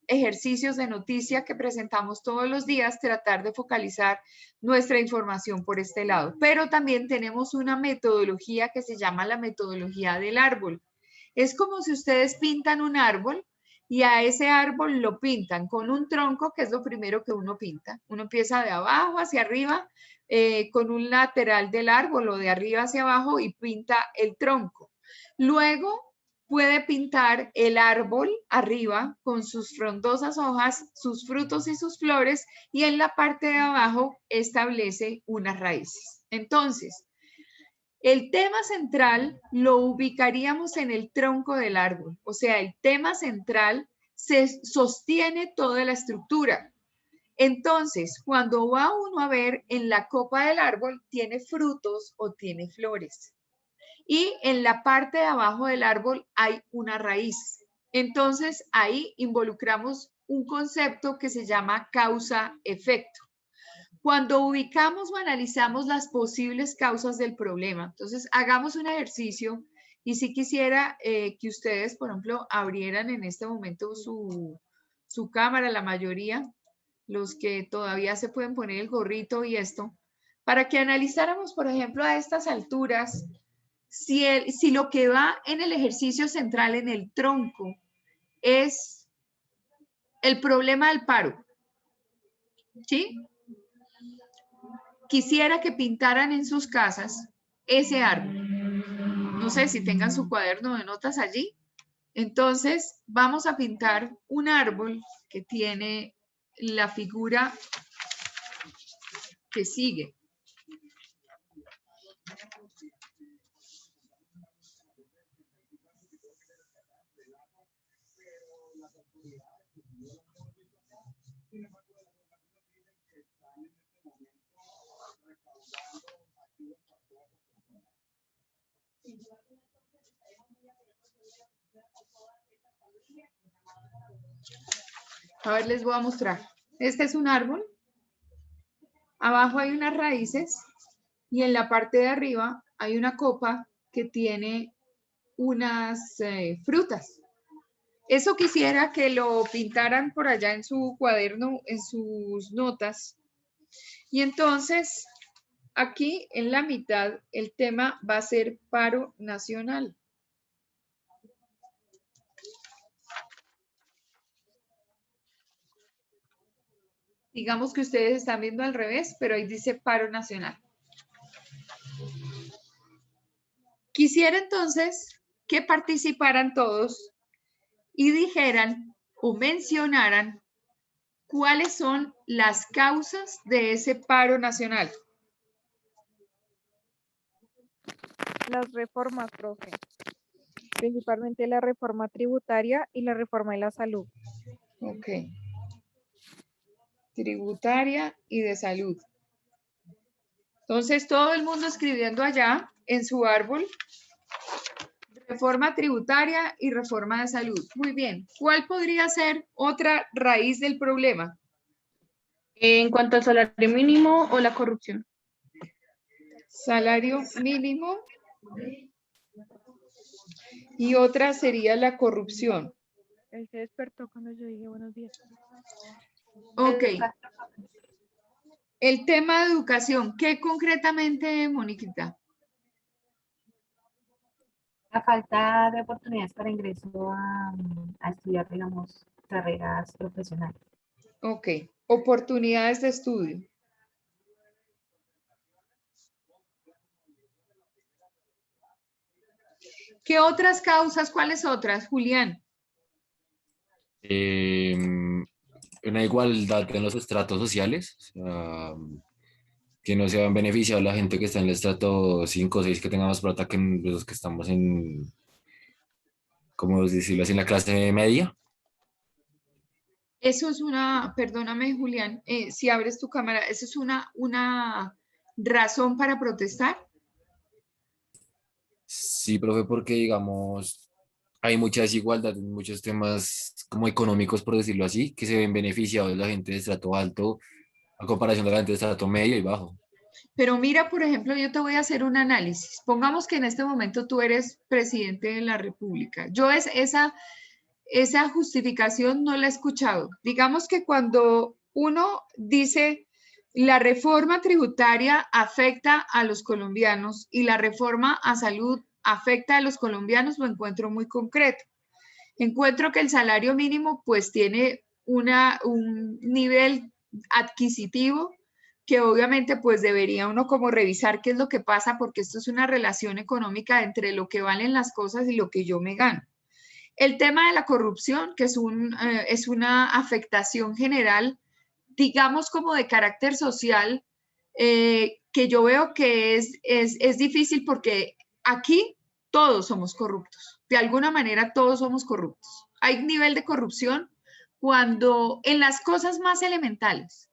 ejercicios de noticia que presentamos todos los días, tratar de focalizar nuestra información por este lado. Pero también tenemos una metodología que se llama la metodología del árbol. Es como si ustedes pintan un árbol y a ese árbol lo pintan con un tronco, que es lo primero que uno pinta. Uno empieza de abajo hacia arriba con un lateral del árbol o de arriba hacia abajo y pinta el tronco. Luego puede pintar el árbol arriba con sus frondosas hojas, sus frutos y sus flores, y en la parte de abajo establece unas raíces. Entonces, el tema central lo ubicaríamos en el tronco del árbol, o sea, el tema central se sostiene toda la estructura. Entonces, cuando va uno a ver en la copa del árbol, tiene frutos o tiene flores. Y en la parte de abajo del árbol hay una raíz. Entonces, ahí involucramos un concepto que se llama causa-efecto. Cuando ubicamos o analizamos las posibles causas del problema, entonces hagamos un ejercicio Y sí quisiera que ustedes, por ejemplo, abrieran en este momento su cámara, la mayoría, los que todavía se pueden poner el gorrito y esto, para que analizáramos, por ejemplo, a estas alturas, si lo que va en el ejercicio central, en el tronco, es el problema del paro, ¿sí? Quisiera que pintaran en sus casas ese árbol. No sé si tengan su cuaderno de notas allí. Entonces, vamos a pintar un árbol que tiene la figura que sigue. A ver, les voy a mostrar. Este es un árbol. Abajo hay unas raíces y en la parte de arriba hay una copa que tiene unas frutas. Eso quisiera que lo pintaran por allá en su cuaderno, en sus notas. Y entonces, aquí en la mitad, el tema va a ser paro nacional. Digamos que ustedes están viendo al revés, pero ahí dice paro nacional. Quisiera entonces que participaran todos y dijeran o mencionaran cuáles son las causas de ese paro nacional. Las reformas, profe. Principalmente la reforma tributaria y la reforma de la salud. Ok. Tributaria y de salud. Entonces, todo el mundo escribiendo allá en su árbol, reforma tributaria y reforma de salud. Muy bien. ¿Cuál podría ser otra raíz del problema? En cuanto al salario mínimo o la corrupción. Salario mínimo. Y otra sería la corrupción. Él se despertó cuando yo dije buenos días. Ok. El tema de educación, ¿qué concretamente, Moniquita? La falta de oportunidades para ingreso a estudiar, digamos, carreras profesionales. Ok. Oportunidades de estudio. ¿Qué otras causas? ¿Cuáles otras, Julián? Una igualdad en los estratos sociales, o sea, que no se vean beneficiados la gente que está en el estrato 5 o 6, que tengamos plata que los que estamos en, ¿cómo decirlo así?, en la clase media. Eso es una, perdóname, Julián, si abres tu cámara, ¿eso es una razón para protestar? Sí, profe, porque digamos, hay mucha desigualdad en muchos temas como económicos, por decirlo así, que se ven beneficiados la gente de estrato alto a comparación de la gente de estrato medio y bajo. Pero mira, por ejemplo, yo te voy a hacer un análisis. Pongamos que en este momento tú eres presidente de la República. Yo esa justificación no la he escuchado. Digamos que cuando uno dice la reforma tributaria afecta a los colombianos y la reforma a salud afecta a los colombianos, lo encuentro muy concreto. Encuentro que el salario mínimo pues tiene un nivel adquisitivo que obviamente pues debería uno como revisar qué es lo que pasa, porque esto es una relación económica entre lo que valen las cosas y lo que yo me gano. El tema de la corrupción, que es una afectación general, digamos como de carácter social, que yo veo que es difícil porque aquí todos somos corruptos. De alguna manera todos somos corruptos. Hay nivel de corrupción cuando en las cosas más elementales,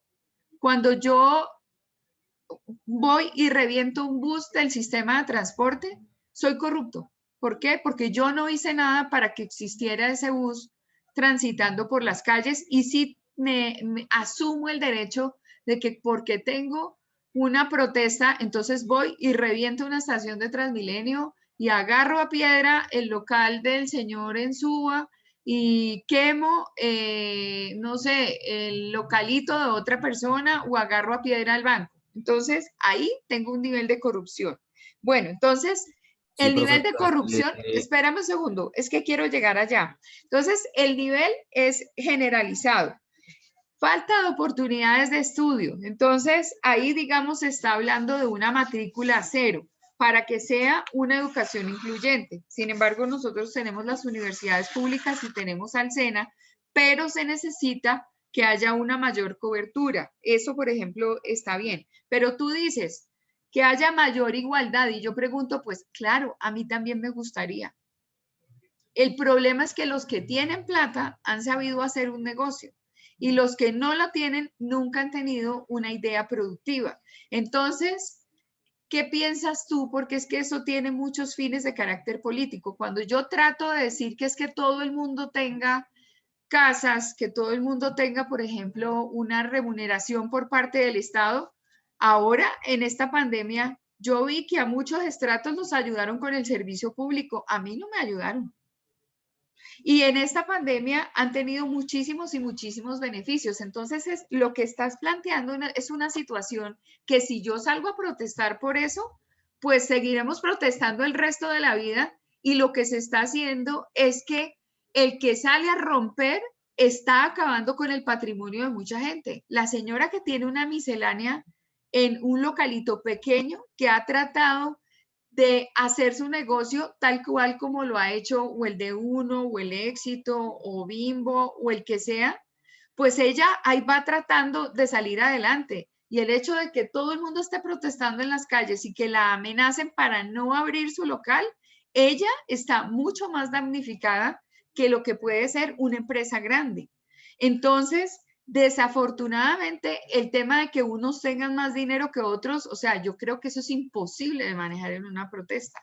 cuando yo voy y reviento un bus del sistema de transporte, soy corrupto. ¿Por qué? Porque yo no hice nada para que existiera ese bus transitando por las calles y sí me asumo el derecho de que porque tengo una protesta, entonces voy y reviento una estación de Transmilenio y agarro a piedra el local del señor Ensúa y quemo, no sé, el localito de otra persona o agarro a piedra al banco. Entonces, ahí tengo un nivel de corrupción. Bueno, entonces, Sí, el profe, nivel de corrupción, espérame un segundo, es que quiero llegar allá. Entonces, el nivel es generalizado. Falta de oportunidades de estudio. Entonces, ahí, digamos, se está hablando de una matrícula cero para que sea una educación incluyente. Sin embargo, nosotros tenemos las universidades públicas y tenemos al SENA, pero se necesita que haya una mayor cobertura. Eso, por ejemplo, está bien. Pero tú dices que haya mayor igualdad y yo pregunto, pues claro, a mí también me gustaría. El problema es que los que tienen plata han sabido hacer un negocio y los que no la tienen nunca han tenido una idea productiva. Entonces, ¿qué piensas tú? Porque es que eso tiene muchos fines de carácter político. Cuando yo trato de decir que es que todo el mundo tenga casas, que todo el mundo tenga, por ejemplo, una remuneración por parte del Estado, ahora en esta pandemia yo vi que a muchos estratos nos ayudaron con el servicio público, a mí no me ayudaron. Y en esta pandemia han tenido muchísimos y muchísimos beneficios. Entonces, lo que estás planteando es una situación que si yo salgo a protestar por eso, pues seguiremos protestando el resto de la vida y lo que se está haciendo es que el que sale a romper está acabando con el patrimonio de mucha gente. La señora que tiene una miscelánea en un localito pequeño que ha tratado de hacer su negocio tal cual como lo ha hecho o el de Uno o el Éxito o Bimbo o el que sea, pues ella ahí va tratando de salir adelante. Y el hecho de que todo el mundo esté protestando en las calles y que la amenacen para no abrir su local, ella está mucho más damnificada que lo que puede ser una empresa grande. Entonces, desafortunadamente, el tema de que unos tengan más dinero que otros, o sea, yo creo que eso es imposible de manejar en una protesta.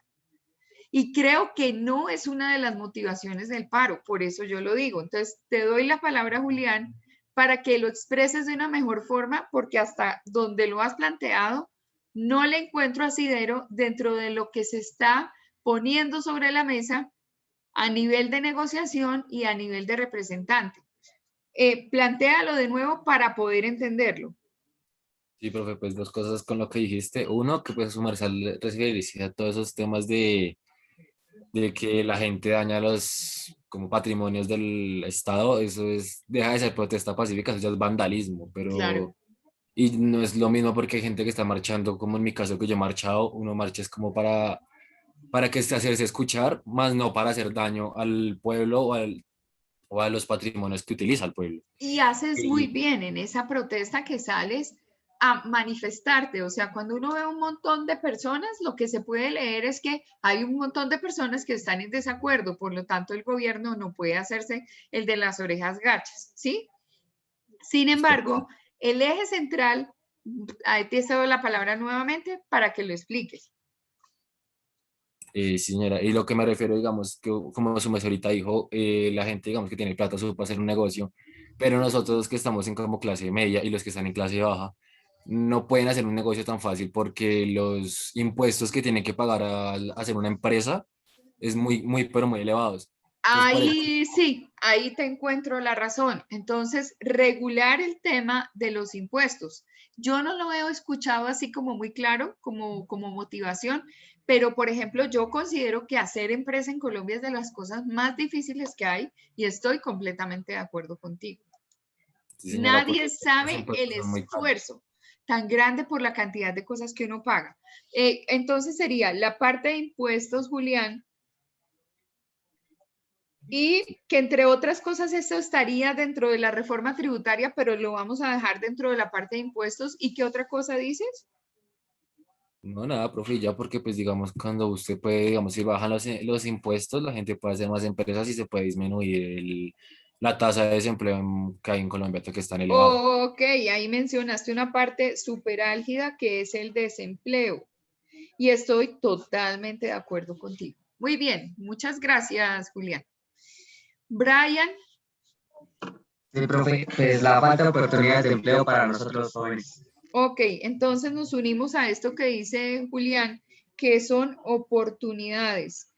Y creo que no es una de las motivaciones del paro, por eso yo lo digo. Entonces, te doy la palabra, Julián, para que lo expreses de una mejor forma, porque hasta donde lo has planteado, no le encuentro asidero dentro de lo que se está poniendo sobre la mesa a nivel de negociación y a nivel de representante. Plantéalo de nuevo para poder entenderlo. Sí, profe, pues dos cosas con lo que dijiste. Uno, que pues sumarse al referirse a todos esos temas de que la gente daña los como patrimonios del Estado, eso es, deja de ser protesta pacífica, eso ya es vandalismo, pero Claro. y no es lo mismo porque hay gente que está marchando, como en mi caso que yo he marchado, uno marcha es como para que hacerse escuchar, más no para hacer daño al pueblo o a los patrimonios que utiliza el pueblo. Y haces muy Y, bien en esa protesta que sales a manifestarte. O sea, cuando uno ve un montón de personas, lo que se puede leer es que hay un montón de personas que están en desacuerdo, por lo tanto el gobierno no puede hacerse el de las orejas gachas, ¿sí? Sin embargo, el eje central, ahí te he dado la palabra nuevamente para que lo expliques. Sí, señora, y lo que me refiero, digamos, que como su ahorita dijo, la gente, digamos, que tiene plata supo hacer un negocio, pero nosotros que estamos en como clase media y los que están en clase baja, no pueden hacer un negocio tan fácil porque los impuestos que tienen que pagar al hacer una empresa es pero muy elevados. Entonces, por eso, Ahí sí, ahí te encuentro la razón. Entonces, regular el tema de los impuestos. Yo no lo he escuchado así como muy claro, como motivación, pero por ejemplo, yo considero que hacer empresa en Colombia es de las cosas más difíciles que hay y estoy completamente de acuerdo contigo. sí, señora, Nadie porque los sabe el impuestos son muy caros. esfuerzo tan grande por la cantidad de cosas que uno paga. Entonces sería la parte de impuestos, Julián, y que entre otras cosas esto estaría dentro de la reforma tributaria, pero lo vamos a dejar dentro de la parte de impuestos. ¿Y qué otra cosa dices? No, nada, profe, ya porque pues digamos, cuando usted puede, digamos, si bajan los impuestos, la gente puede hacer más empresas y se puede disminuir la tasa de desempleo que hay en Colombia, que es tan elevada. Ok, ahí mencionaste una parte súper álgida que es el desempleo. Y estoy totalmente de acuerdo contigo. Muy bien, muchas gracias, Julián. Brian, Sí, profe, pues la falta de oportunidades de empleo para nosotros los jóvenes. ok, entonces nos unimos a esto que dice Julián que son oportunidades.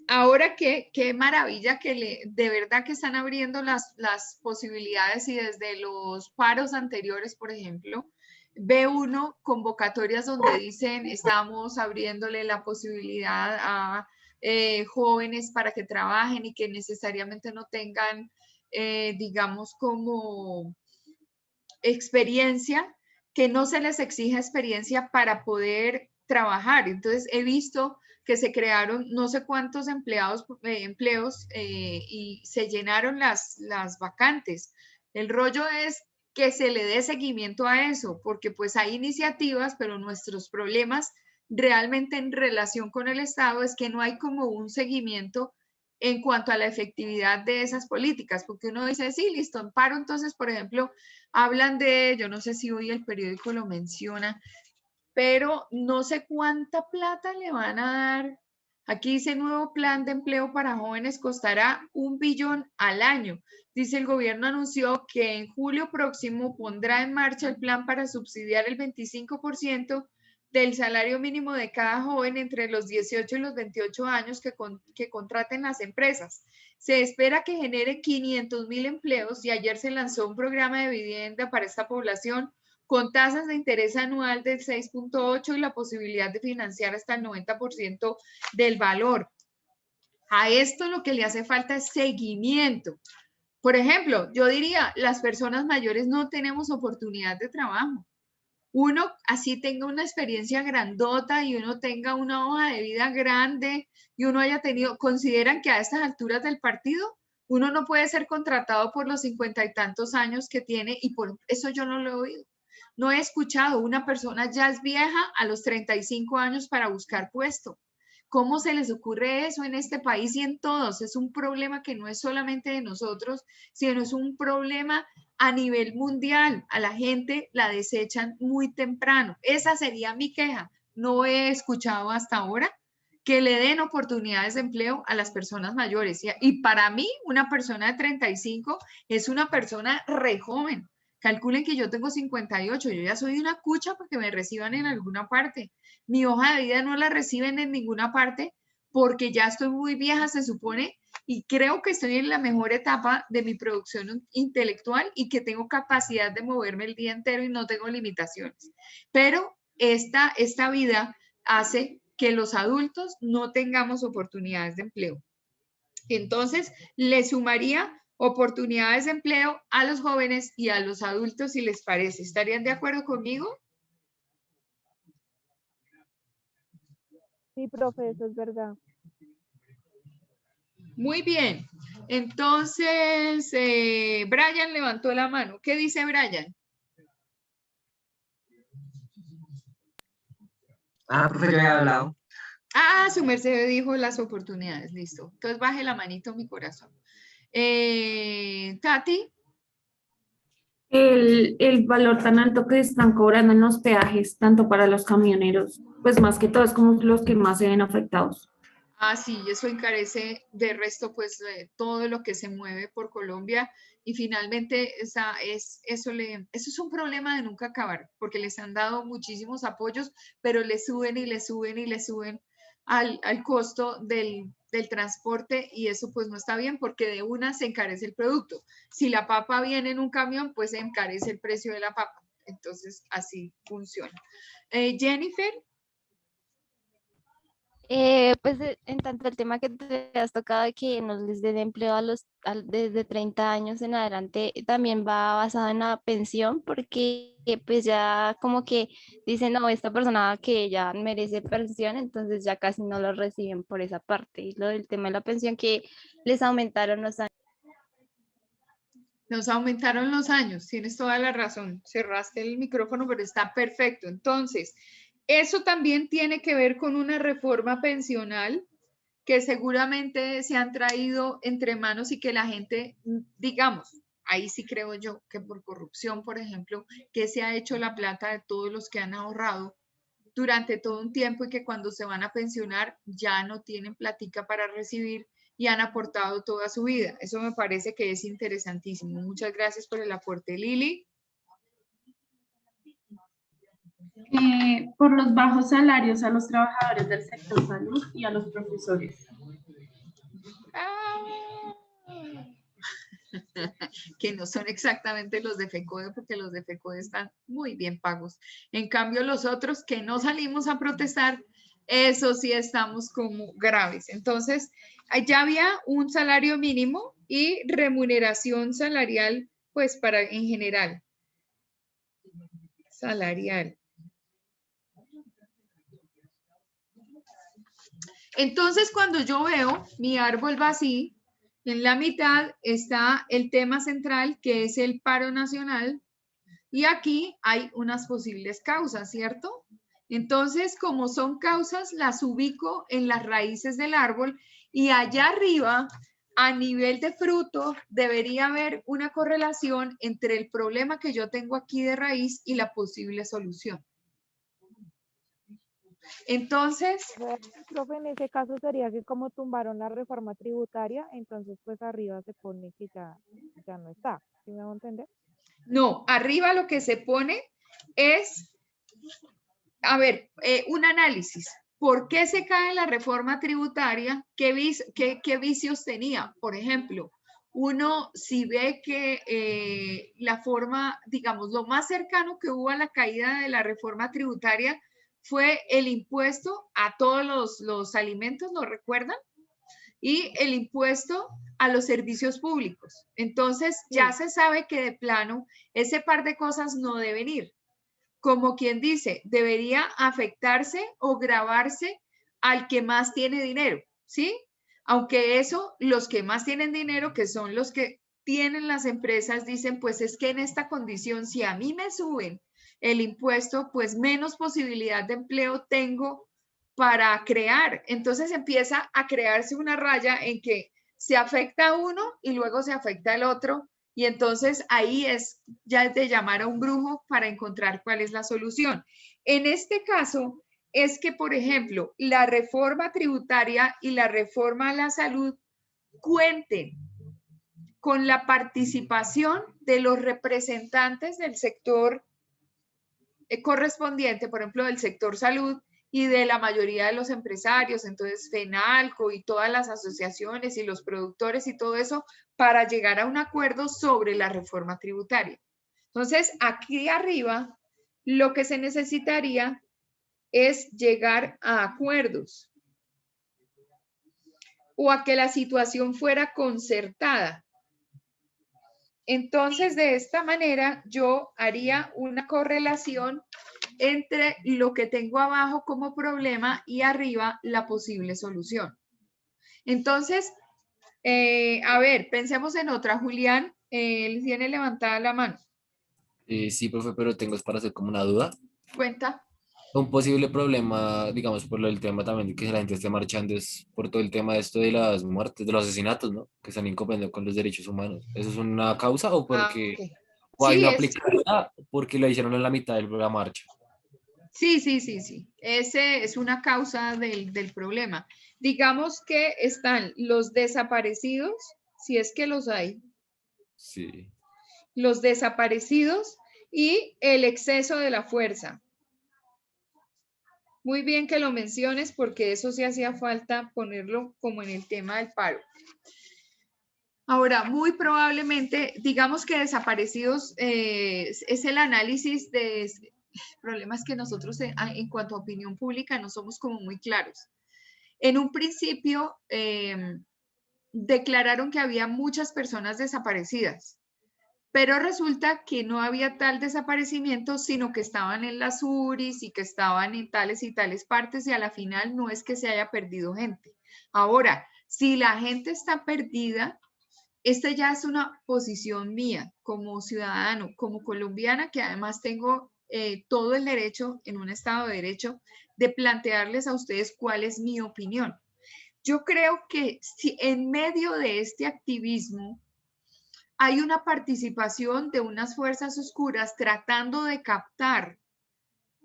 Ahora qué maravilla que de verdad que están abriendo las posibilidades y desde los paros anteriores, por ejemplo, ve uno convocatorias donde dicen estamos abriéndole la posibilidad a jóvenes para que trabajen y que necesariamente no tengan, digamos, como experiencia, que no se les exija experiencia para poder trabajar. Entonces he visto que se crearon no sé cuántos empleos y se llenaron las vacantes. El rollo es que se le dé seguimiento a eso, porque pues hay iniciativas, pero nuestros problemas realmente en relación con el Estado es que no hay como un seguimiento en cuanto a la efectividad de esas políticas, porque uno dice, sí, listo, en paro, entonces, por ejemplo, hablan de, yo no sé si hoy el periódico lo menciona, pero no sé cuánta plata le van a dar. Aquí dice nuevo plan de empleo para jóvenes costará 1 billón al año. Dice el gobierno anunció que en julio próximo pondrá en marcha el plan para subsidiar el 25% del salario mínimo de cada joven entre los 18 y los 28 años que contraten las empresas. Se espera que genere 500,000 empleos y ayer se lanzó un programa de vivienda para esta población con tasas de interés anual del 6.8 y la posibilidad de financiar hasta el 90% del valor. A esto lo que le hace falta es seguimiento. Por ejemplo, yo diría, las personas mayores no tenemos oportunidad de trabajo. Uno así tenga una experiencia grandota y uno tenga una hoja de vida grande y uno haya tenido, consideran que a estas alturas del partido uno no puede ser contratado por los 50 y tantos años que tiene y por eso yo no lo he oído. No he escuchado, una persona ya es vieja a los 35 años para buscar puesto. ¿Cómo se les ocurre eso en este país y en todos? Es un problema que no es solamente de nosotros, sino es un problema a nivel mundial. A la gente la desechan muy temprano. Esa sería mi queja. No he escuchado hasta ahora que le den oportunidades de empleo a las personas mayores. Y para mí, una persona de 35 es una persona re joven. Calculen que yo tengo 58, yo ya soy una cucha para que me reciban en alguna parte. Mi hoja de vida no la reciben en ninguna parte porque ya estoy muy vieja, se supone, y creo que estoy en la mejor etapa de mi producción intelectual y que tengo capacidad de moverme el día entero y no tengo limitaciones. Pero esta vida hace que los adultos no tengamos oportunidades de empleo. Entonces, le sumaría oportunidades de empleo a los jóvenes y a los adultos, si les parece. ¿Estarían de acuerdo conmigo? Sí, profe, eso es verdad. Muy bien. Entonces, Brian levantó la mano. ¿Qué dice Brian? Profe, yo había hablado. Su merced dijo las oportunidades. Listo. Entonces, baje la manito, mi corazón. Tati. El valor tan alto que están cobrando en los peajes, tanto para los camioneros, pues más que todo es como los que más se ven afectados. Sí, eso encarece de resto, pues, todo lo que se mueve por Colombia y finalmente eso es un problema de nunca acabar, porque les han dado muchísimos apoyos, pero le suben y le suben y le suben al costo del transporte y eso pues no está bien porque de una se encarece el producto. Si la papa viene en un camión, pues se encarece el precio de la papa. Entonces, así funciona. Jennifer. En tanto el tema que te has tocado de que nos les den empleo desde 30 años en adelante, también va basado en la pensión, porque pues ya como que dicen, no, esta persona que ya merece pensión, entonces ya casi no lo reciben por esa parte. Y lo del tema de la pensión que les aumentaron los años. Nos aumentaron los años, tienes toda la razón. Cerraste el micrófono, pero está perfecto. Entonces, eso también tiene que ver con una reforma pensional que seguramente se han traído entre manos y que la gente, digamos, ahí sí creo yo que por corrupción, por ejemplo, que se ha hecho la plata de todos los que han ahorrado durante todo un tiempo y que cuando se van a pensionar ya no tienen platica para recibir y han aportado toda su vida. Eso me parece que es interesantísimo. Muchas gracias por el aporte, Lili. por los bajos salarios a los trabajadores del sector salud y a los profesores. Que no son exactamente los de FECODE, porque los de FECODE están muy bien pagos. En cambio, los otros que no salimos a protestar, eso sí estamos como graves. Entonces, ya había un salario mínimo y remuneración salarial, pues para en general. Salarial. Entonces, cuando yo veo mi árbol va así, en la mitad está el tema central, que es el paro nacional, y aquí hay unas posibles causas, ¿cierto? Entonces, como son causas, las ubico en las raíces del árbol, y allá arriba, a nivel de fruto, debería haber una correlación entre el problema que yo tengo aquí de raíz y la posible solución. Entonces, Profe, en ese caso sería que como tumbaron la reforma tributaria, entonces pues arriba se pone que ya no está. ¿Sí me hago entender? no, arriba lo que se pone es, a ver, un análisis. ¿Por qué se cae la reforma tributaria? ¿Qué vicios tenía? Por ejemplo, uno si ve que la forma, digamos, lo más cercano que hubo a la caída de la reforma tributaria fue el impuesto a todos los alimentos, ¿lo recuerdan? Y el impuesto a los servicios públicos. Entonces, ya se sabe que de plano ese par de cosas no deben ir. Como quien dice, debería afectarse o gravarse al que más tiene dinero, ¿sí? Aunque eso, los que más tienen dinero, que son los que tienen las empresas, dicen, pues es que en esta condición, si a mí me suben el impuesto, pues menos posibilidad de empleo tengo para crear. Entonces empieza a crearse una raya en que se afecta a uno y luego se afecta al otro. Y entonces ahí es ya de llamar a un brujo para encontrar cuál es la solución. En este caso es que, por ejemplo, la reforma tributaria y la reforma a la salud cuenten con la participación de los representantes del sector correspondiente, por ejemplo, del sector salud y de la mayoría de los empresarios, entonces FENALCO y todas las asociaciones y los productores y todo eso, para llegar a un acuerdo sobre la reforma tributaria. Entonces, aquí arriba, lo que se necesitaría es llegar a acuerdos o a que la situación fuera concertada. Entonces, de esta manera, yo haría una correlación entre lo que tengo abajo como problema y arriba la posible solución. Entonces, a ver, pensemos en otra. Julián, él tiene levantada la mano. Sí, profe, pero tengo es para hacer como una duda. Cuenta. Un posible problema, digamos, por el tema también de que la gente esté marchando es por todo el tema de esto de las muertes, de los asesinatos, ¿no? Que están incumpliendo con los derechos humanos. ¿Eso es una causa o porque Okay. o ahí Sí, no aplica porque lo hicieron en la mitad de la marcha? Sí. Ese es una causa del problema. Digamos que están los desaparecidos, si es que los hay. Sí. Los desaparecidos y el exceso de la fuerza. Muy bien que lo menciones porque eso sí hacía falta ponerlo como en el tema del paro. Ahora, muy probablemente, digamos que desaparecidos es el análisis de problemas que nosotros en cuanto a opinión pública no somos como muy claros. En un principio declararon que había muchas personas desaparecidas, pero resulta que no había tal desaparecimiento, sino que estaban en las URIs y que estaban en tales y tales partes y a la final no es que se haya perdido gente. Ahora, si la gente está perdida, esta ya es una posición mía como ciudadano, como colombiana, que además tengo todo el derecho en un Estado de Derecho de plantearles a ustedes cuál es mi opinión. Yo creo que si en medio de este activismo hay una participación de unas fuerzas oscuras tratando de captar,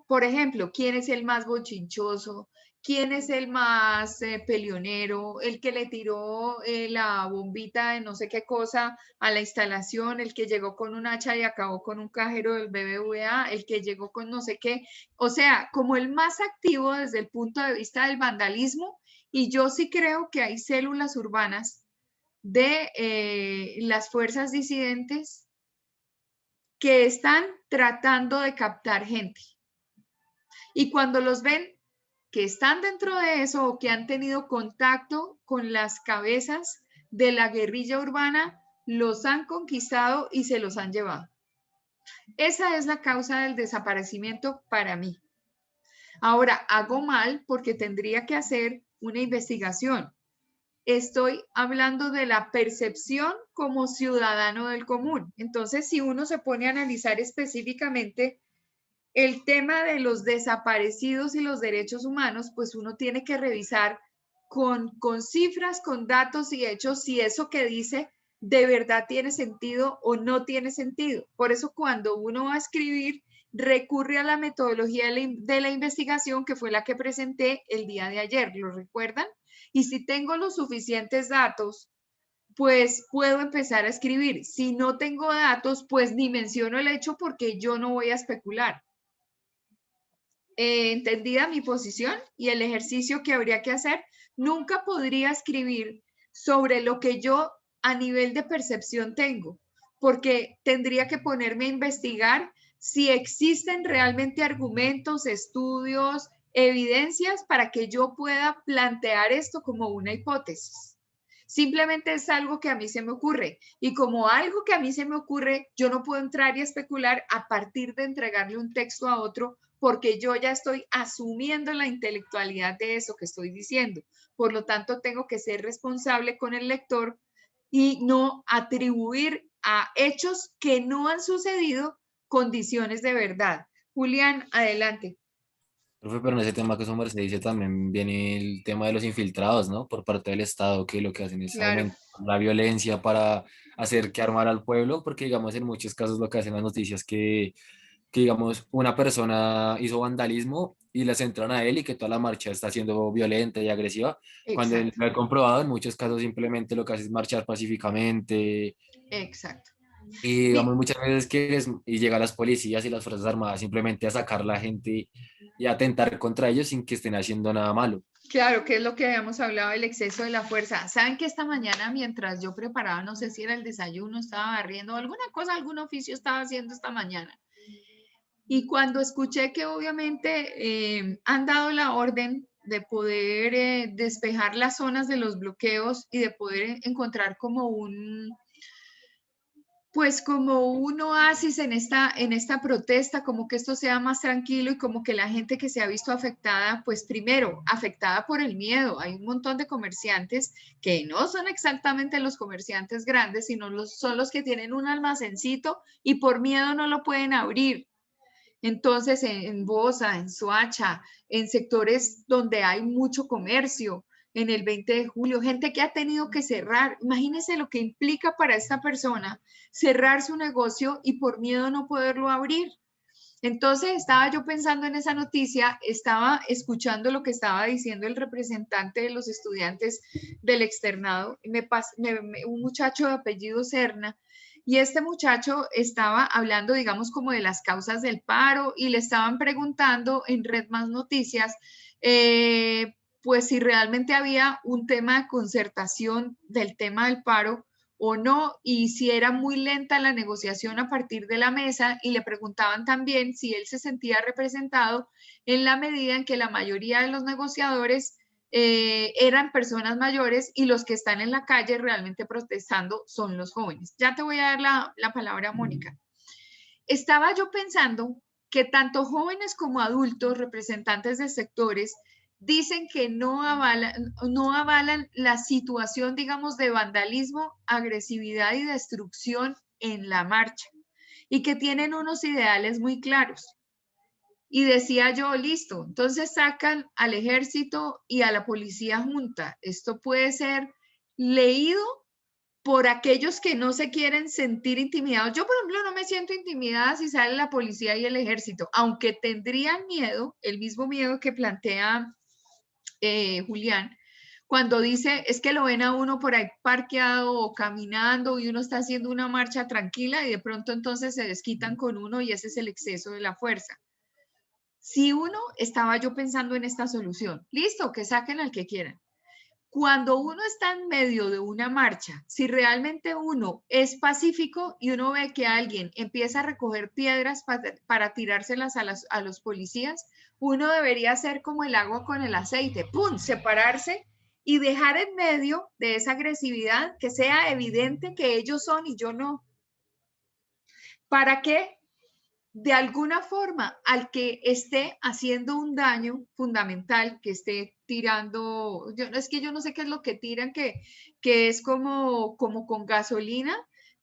por ejemplo, quién es el más bochinchoso, quién es el más peleonero, el que le tiró la bombita de no sé qué cosa a la instalación, el que llegó con un hacha y acabó con un cajero del BBVA, el que llegó con no sé qué, o sea, como el más activo desde el punto de vista del vandalismo, y yo sí creo que hay células urbanas de las fuerzas disidentes que están tratando de captar gente. Y cuando los ven que están dentro de eso o que han tenido contacto con las cabezas de la guerrilla urbana, los han conquistado y se los han llevado. Esa es la causa del desaparecimiento para mí. Ahora, hago mal porque tendría que hacer una investigación. Estoy hablando de la percepción como ciudadano del común. Entonces, si uno se pone a analizar específicamente el tema de los desaparecidos y los derechos humanos, pues uno tiene que revisar con cifras, con datos y hechos si eso que dice de verdad tiene sentido o no tiene sentido. Por eso cuando uno va a escribir, recurre a la metodología de la investigación que fue la que presenté el día de ayer, ¿lo recuerdan? Y si tengo los suficientes datos, pues puedo empezar a escribir. Si no tengo datos, pues ni menciono el hecho porque yo no voy a especular. Entendida mi posición y el ejercicio que habría que hacer, nunca podría escribir sobre lo que yo a nivel de percepción tengo, porque tendría que ponerme a investigar si existen realmente argumentos, estudios, evidencias para que yo pueda plantear esto como una hipótesis. Simplemente es algo que a mí se me ocurre y como algo que a mí se me ocurre, yo no puedo entrar y especular a partir de entregarle un texto a otro porque yo ya estoy asumiendo la intelectualidad de eso que estoy diciendo. Por lo tanto, tengo que ser responsable con el lector y no atribuir a hechos que no han sucedido condiciones de verdad. Julián, adelante. Profe, pero en ese tema que su merced dice también viene el tema de los infiltrados, ¿no? Por parte del Estado, que lo que hacen es Claro. aumentar la violencia para hacer que armar al pueblo, porque digamos en muchos casos lo que hacen las noticias que digamos una persona hizo vandalismo y le centran a él y que toda la marcha está siendo violenta y agresiva, cuando Exacto. lo he comprobado en muchos casos simplemente lo que hace es marchar pacíficamente. Exacto. Y digamos muchas veces y llegan las policías y las Fuerzas Armadas simplemente a sacar a la gente y a atentar contra ellos sin que estén haciendo nada malo. Claro, que es lo que habíamos hablado del exceso de la fuerza. ¿Saben que esta mañana mientras yo preparaba, no sé si era el desayuno, estaba barriendo, alguna cosa, algún oficio estaba haciendo esta mañana? Y cuando escuché que obviamente han dado la orden de poder despejar las zonas de los bloqueos y de poder encontrar como como un oasis en esta protesta, como que esto sea más tranquilo y como que la gente que se ha visto afectada, pues primero, afectada por el miedo. Hay un montón de comerciantes que no son exactamente los comerciantes grandes, sino son los que tienen un almacencito y por miedo no lo pueden abrir. Entonces, en Bosa, en Soacha, en sectores donde hay mucho comercio, en el 20 de julio, gente que ha tenido que cerrar. Imagínense lo que implica para esta persona cerrar su negocio y por miedo no poderlo abrir. Entonces, estaba yo pensando en esa noticia, estaba escuchando lo que estaba diciendo el representante de los estudiantes del externado, un muchacho de apellido Serna, y este muchacho estaba hablando, digamos, como de las causas del paro y le estaban preguntando en Red Más Noticias, pues si realmente había un tema de concertación del tema del paro o no, y si era muy lenta la negociación a partir de la mesa, y le preguntaban también si él se sentía representado en la medida en que la mayoría de los negociadores eran personas mayores y los que están en la calle realmente protestando son los jóvenes. Ya te voy a dar la palabra, Mónica. Estaba yo pensando que tanto jóvenes como adultos, representantes de sectores, dicen que no avalan la situación, digamos, de vandalismo, agresividad y destrucción en la marcha y que tienen unos ideales muy claros. Y decía yo, listo, entonces sacan al ejército y a la policía junta. Esto puede ser leído por aquellos que no se quieren sentir intimidados. Yo, por ejemplo, no me siento intimidada si sale la policía y el ejército, aunque tendrían miedo, el mismo miedo que plantea Julián, cuando dice, es que lo ven a uno por ahí parqueado o caminando y uno está haciendo una marcha tranquila y de pronto entonces se desquitan con uno y ese es el exceso de la fuerza. Si uno, estaba yo pensando en esta solución, listo, que saquen al que quieran. Cuando uno está en medio de una marcha, si realmente uno es pacífico y uno ve que alguien empieza a recoger piedras para tirárselas a los policías, uno debería hacer como el agua con el aceite, ¡pum!, separarse y dejar en medio de esa agresividad que sea evidente que ellos son y yo no. ¿Para qué? De alguna forma, al que esté haciendo un daño fundamental, que esté tirando, es que yo no sé qué es lo que tiran, que es como con gasolina,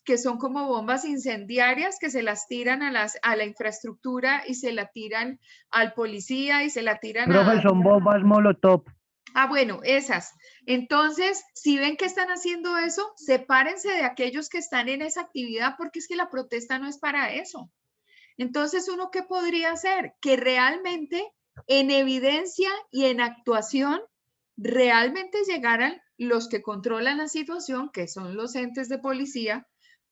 que son como bombas incendiarias que se las tiran a la infraestructura y se la tiran al policía y se la tiran Profe, son bombas Molotov. Ah, bueno, esas. Entonces, si ven que están haciendo eso, sepárense de aquellos que están en esa actividad porque es que la protesta no es para eso. Entonces, ¿uno qué podría hacer? Que realmente en evidencia y en actuación realmente llegaran los que controlan la situación, que son los entes de policía,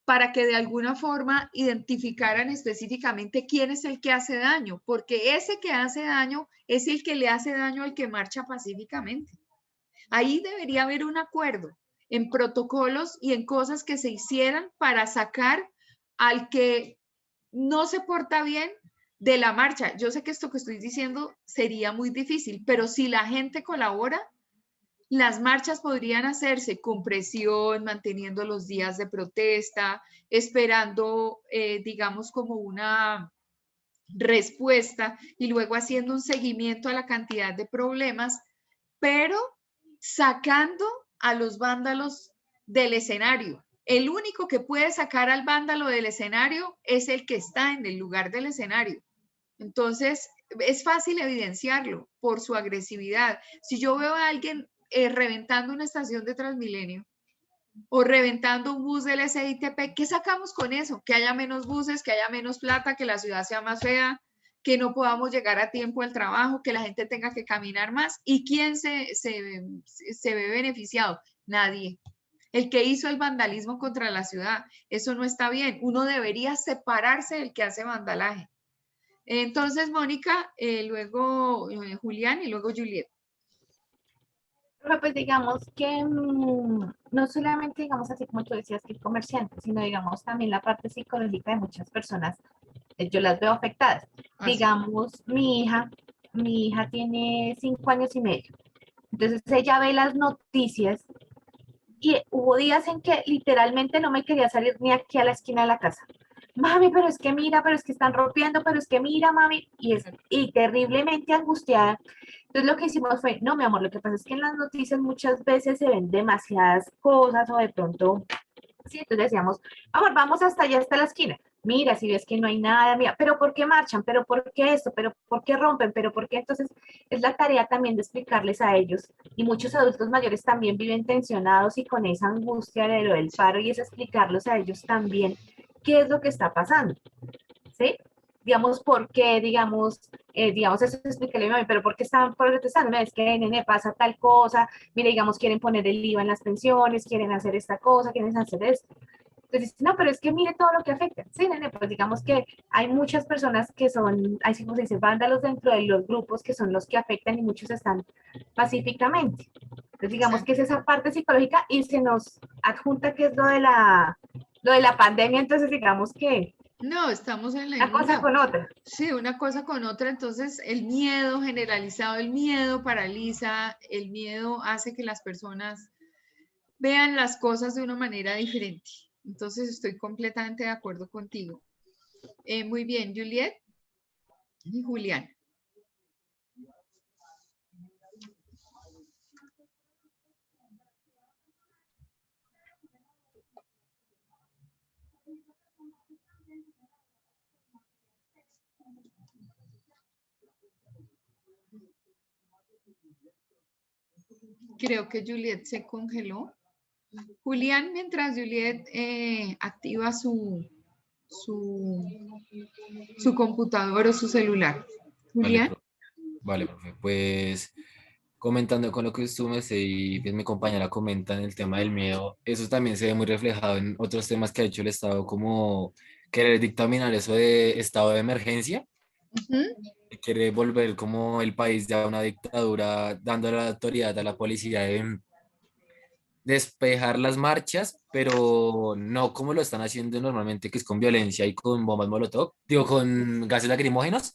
para que de alguna forma identificaran específicamente quién es el que hace daño, porque ese que hace daño es el que le hace daño al que marcha pacíficamente. Ahí debería haber un acuerdo en protocolos y en cosas que se hicieran para sacar al que no se porta bien de la marcha. Yo sé que esto que estoy diciendo sería muy difícil, pero si la gente colabora, las marchas podrían hacerse con presión, manteniendo los días de protesta, esperando, digamos, como una respuesta y luego haciendo un seguimiento a la cantidad de problemas, pero sacando a los vándalos del escenario. El único que puede sacar al vándalo del escenario es el que está en el lugar del escenario. Entonces, es fácil evidenciarlo por su agresividad. Si yo veo a alguien reventando una estación de Transmilenio o reventando un bus del SITP, ¿qué sacamos con eso? Que haya menos buses, que haya menos plata, que la ciudad sea más fea, que no podamos llegar a tiempo al trabajo, que la gente tenga que caminar más. ¿Y quién se ve beneficiado? Nadie. El que hizo el vandalismo contra la ciudad, eso no está bien. Uno debería separarse del que hace vandalaje. Entonces, Mónica, luego Julián y luego Juliet. Pero pues digamos que no solamente, digamos así como tú decías, que el comerciante, sino digamos también la parte psicológica de muchas personas, yo las veo afectadas. Digamos, mi hija tiene 5 años y medio. Entonces ella ve las noticias y hubo días en que literalmente no me quería salir ni aquí a la esquina de la casa. Mami, pero es que mira, pero es que están rompiendo, pero es que mira, mami, y terriblemente angustiada. Entonces lo que hicimos fue, no, mi amor, lo que pasa es que en las noticias muchas veces se ven demasiadas cosas o de pronto, sí, entonces decíamos, amor, vamos hasta allá, hasta la esquina. Mira, si ves que no hay nada, mira, pero ¿por qué marchan? ¿Pero por qué esto? ¿Pero por qué rompen? ¿Pero por qué? Entonces es la tarea también de explicarles a ellos. Y muchos adultos mayores también viven tensionados y con esa angustia de lo del paro y es explicarlos a ellos también qué es lo que está pasando, ¿sí? Digamos, ¿por qué? Digamos, eso explícale a mí, pero ¿por qué están protestando? Es que, nene, pasa tal cosa, mire, digamos, quieren poner el IVA en las pensiones, quieren hacer esta cosa, quieren hacer esto. Entonces, no, pero es que mire todo lo que afecta. Sí, nene, pues digamos que hay muchas personas que son, así como se dice, vándalos dentro de los grupos que son los que afectan y muchos están pacíficamente. Entonces, digamos que es esa parte psicológica y se nos adjunta que es lo de la pandemia, entonces digamos que no, estamos en una cosa con otra. Sí, una cosa con otra. Entonces, el miedo generalizado, el miedo paraliza, el miedo hace que las personas vean las cosas de una manera diferente. Entonces, estoy completamente de acuerdo contigo. Muy bien, Juliet y Julián. Creo que Juliet se congeló. Julián, mientras Juliet activa su computador o su celular. Julián. Vale, profe. Pues comentando con lo que tú me sé y pues, mi compañera comenta en el tema del miedo, eso también se ve muy reflejado en otros temas que ha hecho el Estado, como querer dictaminar eso de estado de emergencia, Ujú. quiere volver como el país ya a una dictadura, dando la autoridad a la policía de despejar las marchas, pero no como lo están haciendo normalmente, que es con violencia y con bombas molotov, digo, con gases lacrimógenos,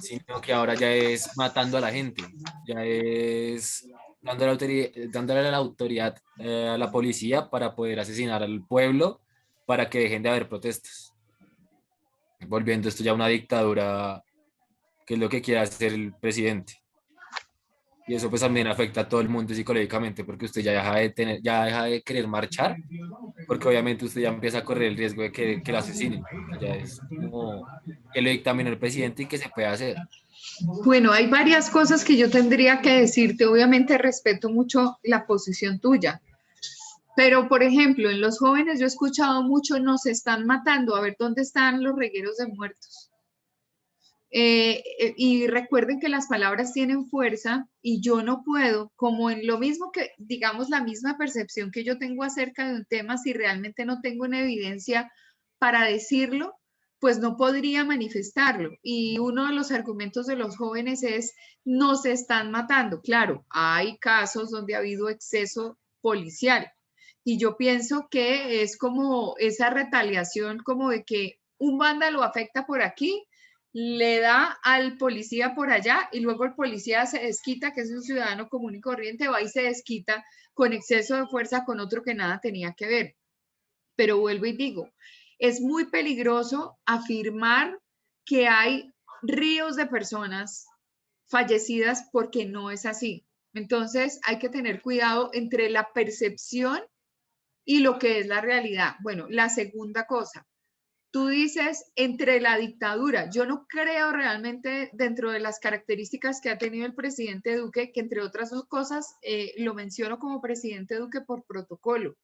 sino que ahora ya es matando a la gente, ya es dándole la autoridad a la policía para poder asesinar al pueblo, para que dejen de haber protestas, volviendo esto ya una dictadura, que es lo que quiere hacer el presidente. Y eso pues también afecta a todo el mundo psicológicamente, porque usted ya deja de querer marchar, porque obviamente usted ya empieza a correr el riesgo de que lo asesinen. Ya es como que lo dictamina el presidente y que se puede hacer. Bueno, hay varias cosas que yo tendría que decirte. Obviamente respeto mucho la posición tuya. Pero, por ejemplo, en los jóvenes yo he escuchado mucho, nos están matando. A ver, ¿dónde están los regueros de muertos? Y recuerden que las palabras tienen fuerza y yo no puedo, como en lo mismo que, digamos, la misma percepción que yo tengo acerca de un tema, si realmente no tengo una evidencia para decirlo, pues no podría manifestarlo. Y uno de los argumentos de los jóvenes es, nos están matando. Claro, hay casos donde ha habido exceso policial. Y yo pienso que es como esa retaliación, como de que un vándalo afecta por aquí, le da al policía por allá y luego el policía se desquita, que es un ciudadano común y corriente, va y se desquita con exceso de fuerza con otro que nada tenía que ver. Pero vuelvo y digo, es muy peligroso afirmar que hay ríos de personas fallecidas porque no es así. Entonces hay que tener cuidado entre la percepción y lo que es la realidad. Bueno, la segunda cosa, tú dices entre la dictadura. Yo no creo realmente dentro de las características que ha tenido el presidente Duque, que entre otras dos cosas lo menciono como presidente Duque por protocolo.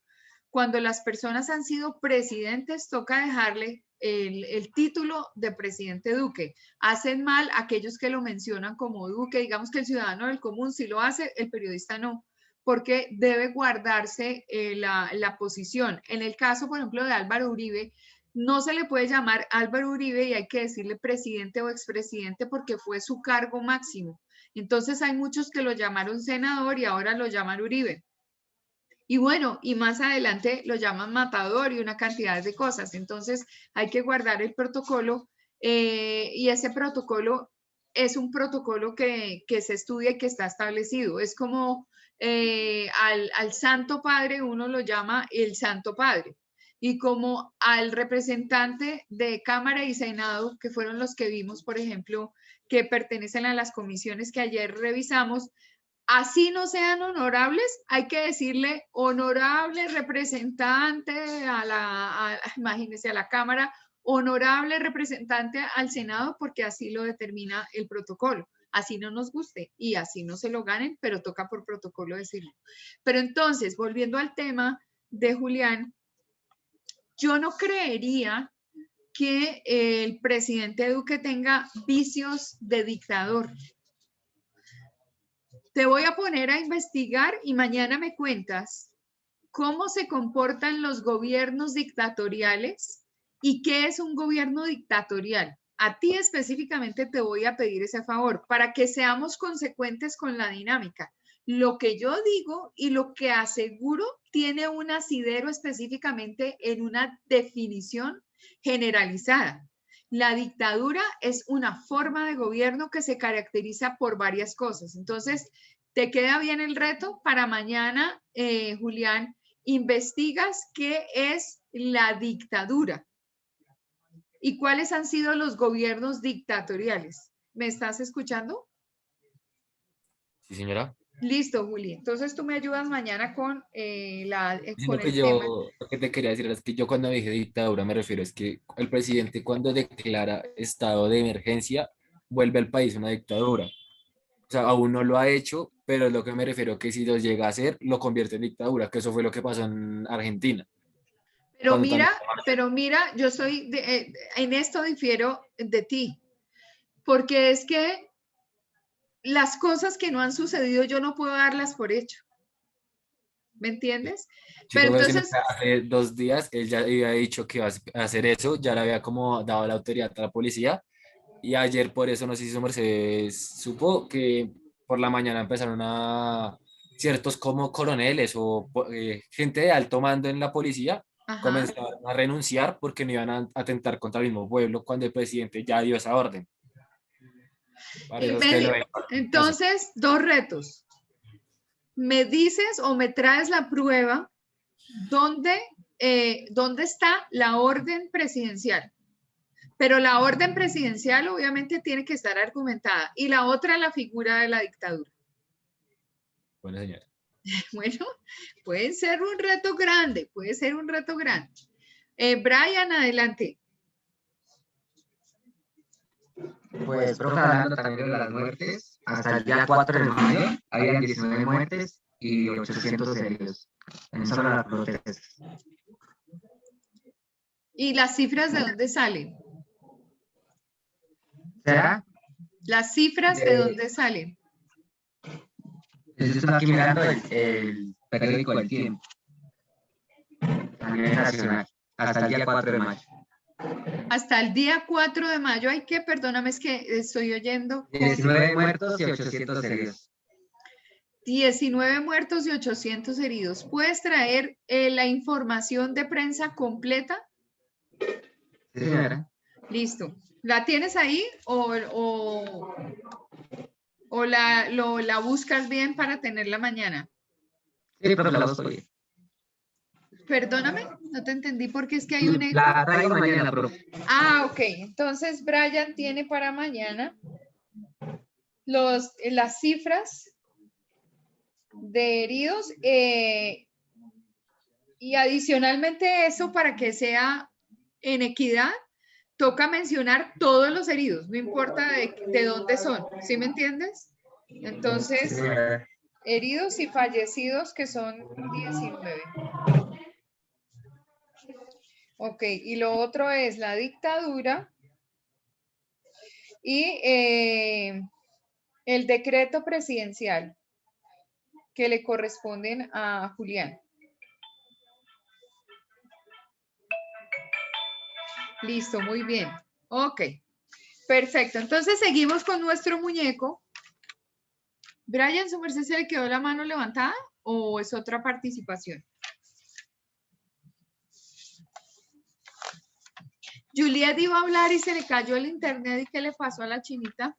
Cuando las personas han sido presidentes, toca dejarle el título de presidente Duque. Hacen mal aquellos que lo mencionan como Duque. Digamos que el ciudadano del común sí lo hace, el periodista no, porque debe guardarse la posición. En el caso, por ejemplo, de Álvaro Uribe, no se le puede llamar Álvaro Uribe y hay que decirle presidente o expresidente porque fue su cargo máximo. Entonces hay muchos que lo llamaron senador y ahora lo llaman Uribe. Y bueno, y más adelante lo llaman matador y una cantidad de cosas. Entonces hay que guardar el protocolo y ese protocolo es un protocolo que se estudia y que está establecido. Es como al Santo Padre uno lo llama el Santo Padre. Y como al representante de Cámara y Senado, que fueron los que vimos, por ejemplo, que pertenecen a las comisiones que ayer revisamos, así no sean honorables, hay que decirle honorable representante imagínense, a la Cámara, honorable representante al Senado, porque así lo determina el protocolo. Así no nos guste y así no se lo ganen, pero toca por protocolo decirlo. Pero entonces, volviendo al tema de Julián, yo no creería que el presidente Duque tenga vicios de dictador. Te voy a poner a investigar y mañana me cuentas cómo se comportan los gobiernos dictatoriales y qué es un gobierno dictatorial. A ti específicamente te voy a pedir ese favor para que seamos consecuentes con la dinámica. Lo que yo digo y lo que aseguro tiene un asidero específicamente en una definición generalizada. La dictadura es una forma de gobierno que se caracteriza por varias cosas. Entonces, ¿te queda bien el reto? Para mañana, Julián, investigas qué es la dictadura y cuáles han sido los gobiernos dictatoriales. ¿Me estás escuchando? Sí, señora. Listo, Juli. Entonces tú me ayudas mañana con, Lo que el tema. lo que te quería decir es que yo cuando dije dictadura me refiero es que el presidente cuando declara estado de emergencia vuelve al país una dictadura. O sea, aún no lo ha hecho, pero es lo que me refiero que si lo llega a hacer, lo convierte en dictadura, que eso fue lo que pasó en Argentina. Cuando también... Pero mira, yo soy, en esto difiero de ti, porque es que las cosas que no han sucedido yo no puedo darlas por hecho. ¿Me entiendes? Sí, Pero porque entonces, hace 2 días él ya había dicho que iba a hacer eso, ya le había como dado la autoridad a la policía y ayer por eso no sé si su merced supo que por la mañana empezaron a ciertos como coroneles o gente de alto mando en la policía ajá. comenzaron a renunciar porque no iban a atentar contra el mismo pueblo cuando el presidente ya dio esa orden. Para eso es que lo ven. Entonces, dos retos. Me dices o me traes la prueba donde está la orden presidencial. Pero la orden presidencial obviamente tiene que estar argumentada. Y la otra, la figura de la dictadura. Bueno, señor. Bueno, puede ser un reto grande, puede ser un reto grande. Brian, adelante. Pues, profe, hablando también de las muertes, hasta el día 4 de mayo habían 19 muertes y 800 heridos en solo las protestas. ¿Y las cifras de dónde salen? ¿Será? ¿Las cifras de dónde salen? Yo estoy aquí mirando el periódico El Tiempo, a nivel nacional, hasta el día 4 de mayo. Hasta el día 4 de mayo hay que, perdóname, es que estoy oyendo. 19 muertos y 800 heridos. 19 muertos y 800 heridos. ¿Puedes traer la información de prensa completa? Sí, señora. Listo. ¿La tienes ahí o la buscas bien para tenerla mañana? Sí, pero la busco bien. Perdóname, no te entendí porque es que hay un eco. La traigo mañana, profe. Ah, ok. Entonces, Brian tiene para mañana las cifras de heridos y adicionalmente eso, para que sea en equidad, toca mencionar todos los heridos, no importa de dónde son, ¿sí me entiendes? Entonces, heridos y fallecidos, que son 19. Ok, y lo otro es la dictadura y el decreto presidencial que le corresponden a Julián. Listo, muy bien. Ok, perfecto. Entonces seguimos con nuestro muñeco. Brian, ¿su merced se le quedó la mano levantada o es otra participación? Juliet iba a hablar y se le cayó el internet. ¿Y qué le pasó a la chinita?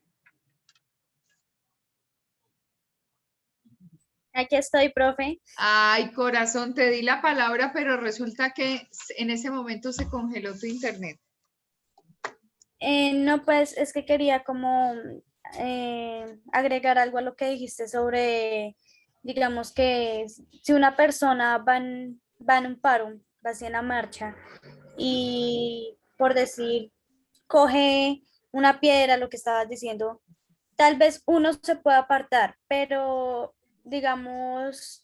Aquí estoy, profe. Ay, corazón, te di la palabra, pero resulta que en ese momento se congeló tu internet. No, pues es que quería como agregar algo a lo que dijiste sobre, digamos que si una persona va en un paro, va hacia una marcha y por decir, coge una piedra, lo que estabas diciendo, tal vez uno se pueda apartar, pero digamos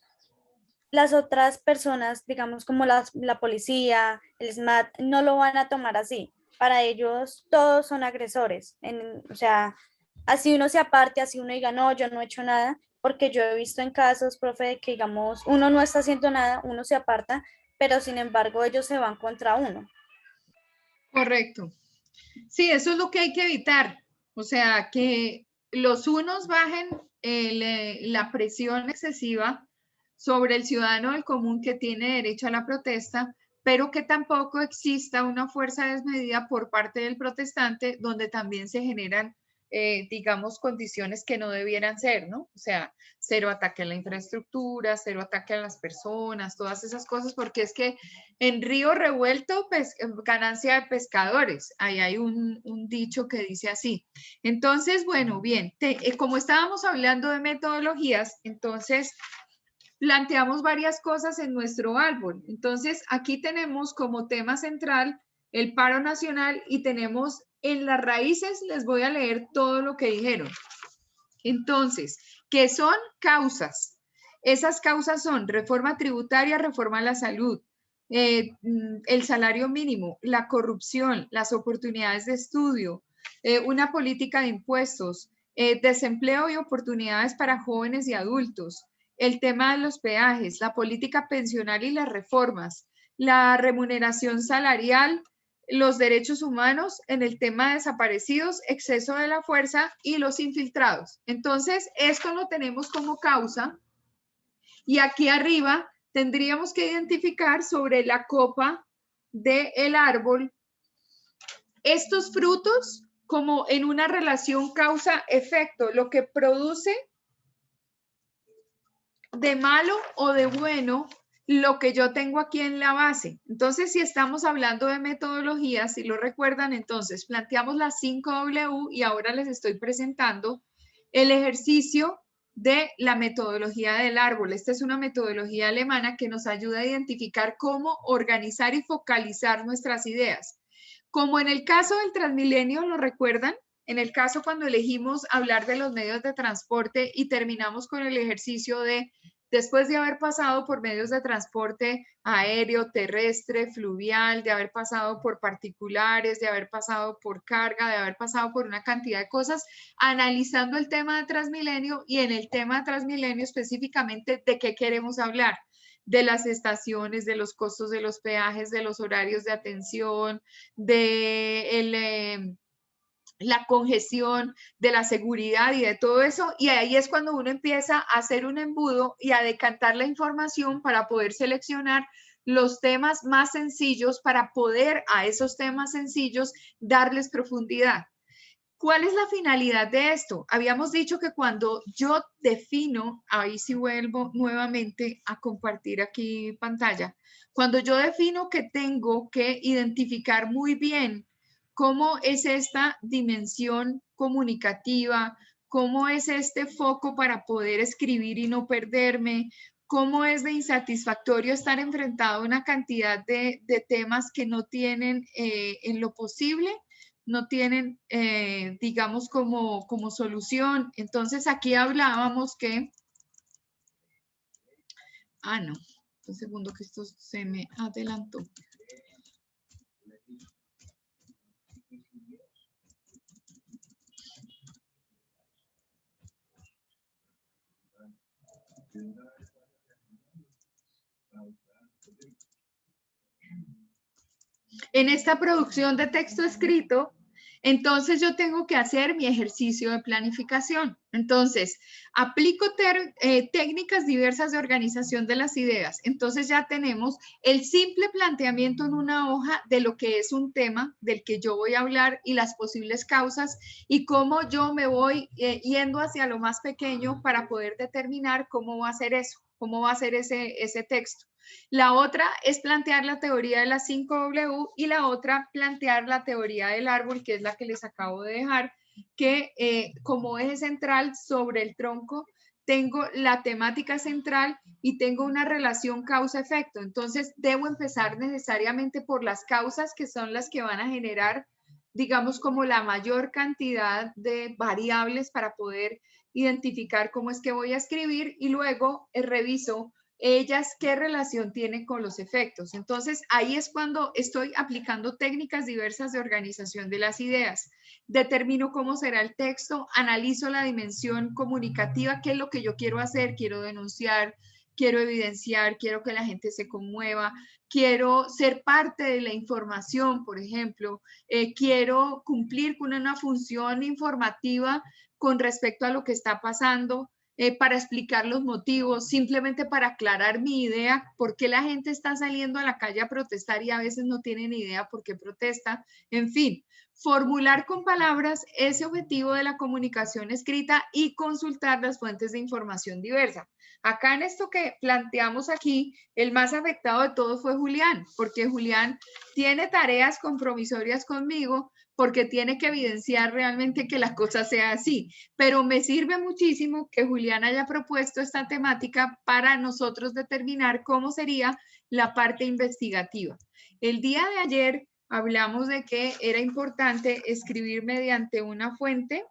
las otras personas, digamos como la policía, el SMAT, no lo van a tomar así. Para ellos todos son agresores. O sea, así uno se aparte, así uno diga, no, yo no he hecho nada, porque yo he visto en casos, profe, de que digamos, uno no está haciendo nada, uno se aparta, pero sin embargo ellos se van contra uno. Correcto. Sí, eso es lo que hay que evitar. O sea, que los unos bajen la presión excesiva sobre el ciudadano del común que tiene derecho a la protesta, pero que tampoco exista una fuerza desmedida por parte del protestante donde también se generan, digamos, condiciones que no debieran ser, ¿no? O sea, cero ataque a la infraestructura, cero ataque a las personas, todas esas cosas, porque es que en río revuelto, ganancia de pescadores. Ahí hay un dicho que dice así. Entonces, bueno, bien, como estábamos hablando de metodologías, entonces planteamos varias cosas en nuestro árbol. Entonces, aquí tenemos como tema central el paro nacional y tenemos en las raíces, les voy a leer todo lo que dijeron. Entonces, ¿qué son causas? Esas causas son reforma tributaria, reforma a la salud, el salario mínimo, la corrupción, las oportunidades de estudio, una política de impuestos, desempleo y oportunidades para jóvenes y adultos, el tema de los peajes, la política pensional y las reformas, la remuneración salarial, los derechos humanos, en el tema de desaparecidos, exceso de la fuerza y los infiltrados. Entonces, esto lo tenemos como causa y aquí arriba tendríamos que identificar sobre la copa del árbol estos frutos como en una relación causa-efecto, lo que produce de malo o de bueno lo que yo tengo aquí en la base. Entonces, si estamos hablando de metodologías, si lo recuerdan, entonces planteamos las 5W y ahora les estoy presentando el ejercicio de la metodología del árbol. Esta es una metodología alemana que nos ayuda a identificar cómo organizar y focalizar nuestras ideas. Como en el caso del Transmilenio, ¿lo recuerdan? En el caso cuando elegimos hablar de los medios de transporte y terminamos con el ejercicio de, después de haber pasado por medios de transporte aéreo, terrestre, fluvial, de haber pasado por particulares, de haber pasado por carga, de haber pasado por una cantidad de cosas, analizando el tema de Transmilenio y en el tema de Transmilenio específicamente de qué queremos hablar. De las estaciones, de los costos de los peajes, de los horarios de atención, de la congestión, de la seguridad y de todo eso. Y ahí es cuando uno empieza a hacer un embudo y a decantar la información para poder seleccionar los temas más sencillos para poder a esos temas sencillos darles profundidad. ¿Cuál es la finalidad de esto? Habíamos dicho que cuando yo defino, ahí sí vuelvo nuevamente a compartir aquí pantalla, cuando yo defino que tengo que identificar muy bien cómo es esta dimensión comunicativa, cómo es este foco para poder escribir y no perderme, cómo es de insatisfactorio estar enfrentado a una cantidad de temas que no tienen en lo posible, no tienen, digamos, como solución. Entonces, aquí hablábamos que... no, un segundo que esto se me adelantó. En esta producción de texto escrito, entonces yo tengo que hacer mi ejercicio de planificación. Entonces, aplico técnicas diversas de organización de las ideas. Entonces ya tenemos el simple planteamiento en una hoja de lo que es un tema del que yo voy a hablar y las posibles causas y cómo yo me voy yendo hacia lo más pequeño para poder determinar cómo va a ser eso, cómo va a ser ese texto. La otra es plantear la teoría de las 5W y la otra plantear la teoría del árbol, que es la que les acabo de dejar, que como eje central sobre el tronco tengo la temática central y tengo una relación causa-efecto. Entonces debo empezar necesariamente por las causas que son las que van a generar, digamos, como la mayor cantidad de variables para poder identificar cómo es que voy a escribir y luego reviso ellas qué relación tienen con los efectos. Entonces, ahí es cuando estoy aplicando técnicas diversas de organización de las ideas. Determino cómo será el texto, analizo la dimensión comunicativa, qué es lo que yo quiero hacer, quiero denunciar, quiero evidenciar, quiero que la gente se conmueva, quiero ser parte de la información, por ejemplo, quiero cumplir con una función informativa con respecto a lo que está pasando, para explicar los motivos, simplemente para aclarar mi idea, por qué la gente está saliendo a la calle a protestar y a veces no tienen idea por qué protesta. En fin, formular con palabras ese objetivo de la comunicación escrita y consultar las fuentes de información diversa. Acá en esto que planteamos aquí, el más afectado de todos fue Julián, porque Julián tiene tareas compromisorias conmigo, porque tiene que evidenciar realmente que la cosa sea así. Pero me sirve muchísimo que Julián haya propuesto esta temática para nosotros determinar cómo sería la parte investigativa. El día de ayer hablamos de que era importante escribir mediante una fuente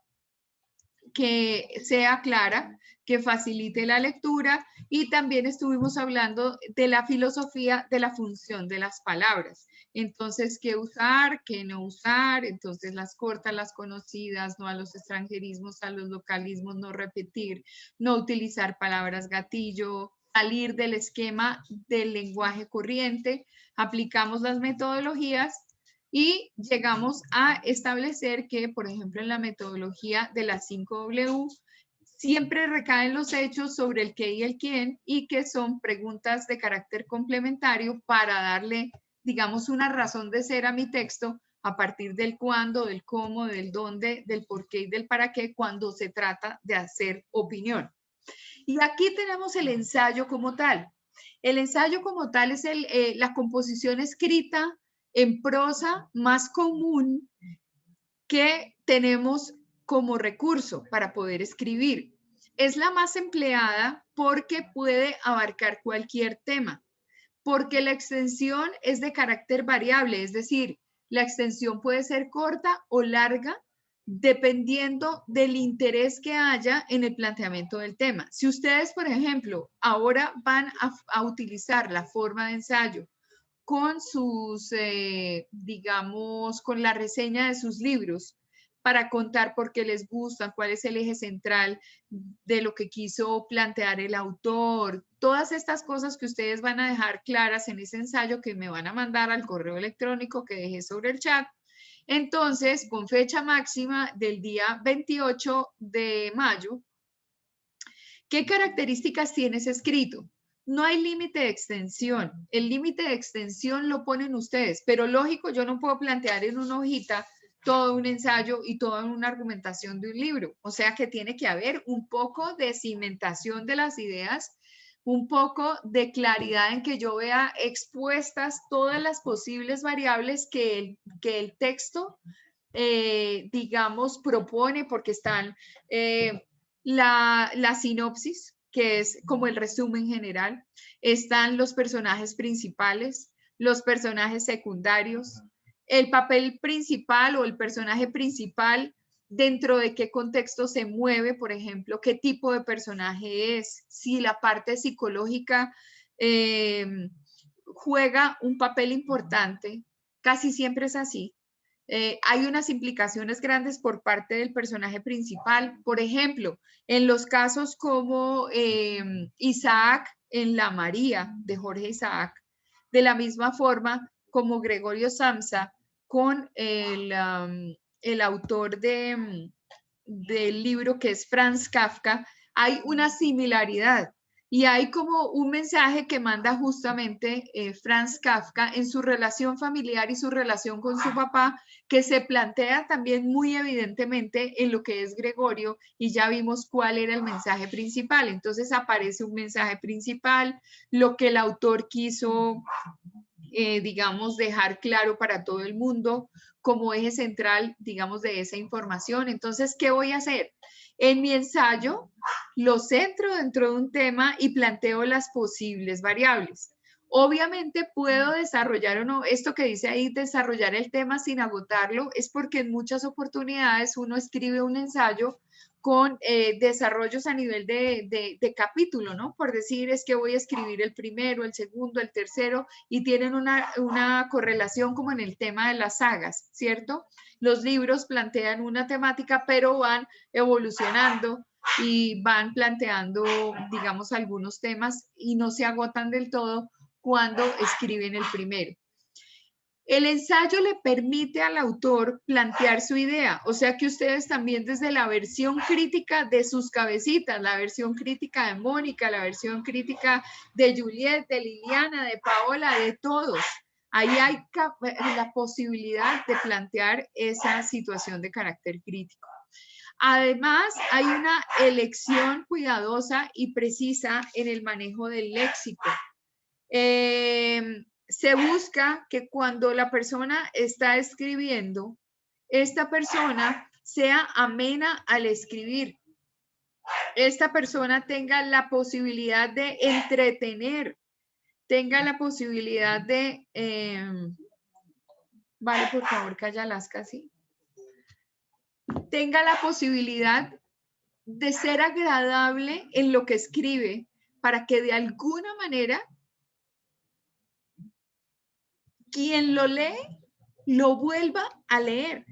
que sea clara, que facilite la lectura y también estuvimos hablando de la filosofía de la función de las palabras. Entonces, ¿qué usar? ¿Qué no usar? Entonces, las cortas, las conocidas, no a los extranjerismos, a los localismos, no repetir, no utilizar palabras gatillo, salir del esquema del lenguaje corriente, aplicamos las metodologías y llegamos a establecer que, por ejemplo, en la metodología de las 5W, siempre recaen los hechos sobre el qué y el quién y que son preguntas de carácter complementario para darle, digamos, una razón de ser a mi texto a partir del cuándo, del cómo, del dónde, del por qué y del para qué cuando se trata de hacer opinión. Y aquí tenemos el ensayo como tal. El ensayo como tal es la composición escrita en prosa más común que tenemos como recurso para poder escribir. Es la más empleada porque puede abarcar cualquier tema, porque la extensión es de carácter variable, es decir, la extensión puede ser corta o larga dependiendo del interés que haya en el planteamiento del tema. Si ustedes, por ejemplo, ahora van a utilizar la forma de ensayo con sus, digamos, con la reseña de sus libros para contar por qué les gustan, cuál es el eje central de lo que quiso plantear el autor, todas estas cosas que ustedes van a dejar claras en ese ensayo que me van a mandar al correo electrónico que dejé sobre el chat. Entonces, con fecha máxima del día 28 de mayo, ¿qué características tiene ese escrito? No hay límite de extensión. El límite de extensión lo ponen ustedes, pero lógico, yo no puedo plantear en una hojita todo un ensayo y toda una argumentación de un libro. O sea que tiene que haber un poco de cimentación de las ideas, un poco de claridad en que yo vea expuestas todas las posibles variables que el texto, digamos, propone, porque están la sinopsis, que es como el resumen general, están los personajes principales, los personajes secundarios, el papel principal o el personaje principal, dentro de qué contexto se mueve, por ejemplo, qué tipo de personaje es, si la parte psicológica juega un papel importante, casi siempre es así. Hay unas implicaciones grandes por parte del personaje principal. Por ejemplo, en los casos como Isaac en La María de Jorge Isaac, de la misma forma como Gregorio Samsa con el autor del libro que es Franz Kafka, hay una similaridad. Y hay como un mensaje que manda justamente Franz Kafka en su relación familiar y su relación con su papá, que se plantea también muy evidentemente en lo que es Gregorio, y ya vimos cuál era el mensaje principal. Entonces aparece un mensaje principal, lo que el autor quiso, digamos, dejar claro para todo el mundo como eje central, digamos, de esa información. Entonces, ¿qué voy a hacer? En mi ensayo lo centro dentro de un tema y planteo las posibles variables. Obviamente puedo desarrollar o no, esto que dice ahí, desarrollar el tema sin agotarlo, es porque en muchas oportunidades uno escribe un ensayo con desarrollos a nivel de capítulo, ¿no? Por decir, es que voy a escribir el primero, el segundo, el tercero, y tienen una correlación como en el tema de las sagas, ¿cierto? Los libros plantean una temática, pero van evolucionando y van planteando, digamos, algunos temas y no se agotan del todo cuando escriben el primero. El ensayo le permite al autor plantear su idea, o sea que ustedes también desde la versión crítica de sus cabecitas, la versión crítica de Mónica, la versión crítica de Juliet, de Liliana, de Paola, de todos, ahí hay la posibilidad de plantear esa situación de carácter crítico. Además, hay una elección cuidadosa y precisa en el manejo del léxico. Se busca que cuando la persona está escribiendo, esta persona sea amena al escribir. Esta persona tenga la posibilidad de entretener, tenga la posibilidad de... vale, por favor, cállalas casi. Tenga la posibilidad de ser agradable en lo que escribe para que de alguna manera quien lo lee, lo vuelva a leer.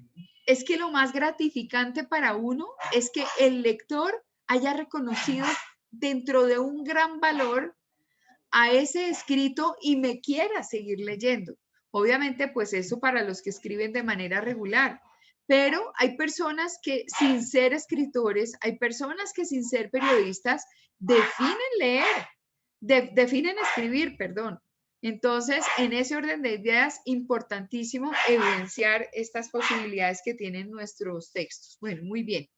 Es que lo más gratificante para uno es que el lector haya reconocido dentro de un gran valor a ese escrito y me quiera seguir leyendo. Obviamente, pues eso para los que escriben de manera regular, pero hay personas que sin ser escritores, hay personas que sin ser periodistas definen leer, definen escribir, perdón. Entonces, en ese orden de ideas, importantísimo evidenciar estas posibilidades que tienen nuestros textos. Bueno, muy bien.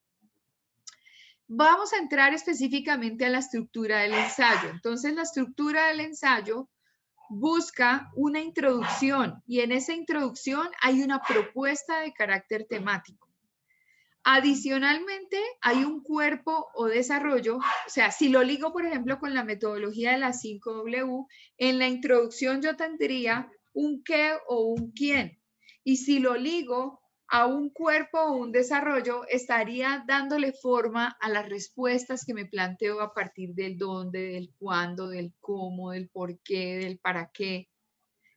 Vamos a entrar específicamente a la estructura del ensayo. Entonces, la estructura del ensayo busca una introducción y en esa introducción hay una propuesta de carácter temático. Adicionalmente, hay un cuerpo o desarrollo, o sea, si lo ligo, por ejemplo, con la metodología de las 5W, en la introducción yo tendría un qué o un quién. Y si lo ligo a un cuerpo o un desarrollo, estaría dándole forma a las respuestas que me planteo a partir del dónde, del cuándo, del cómo, del por qué, del para qué,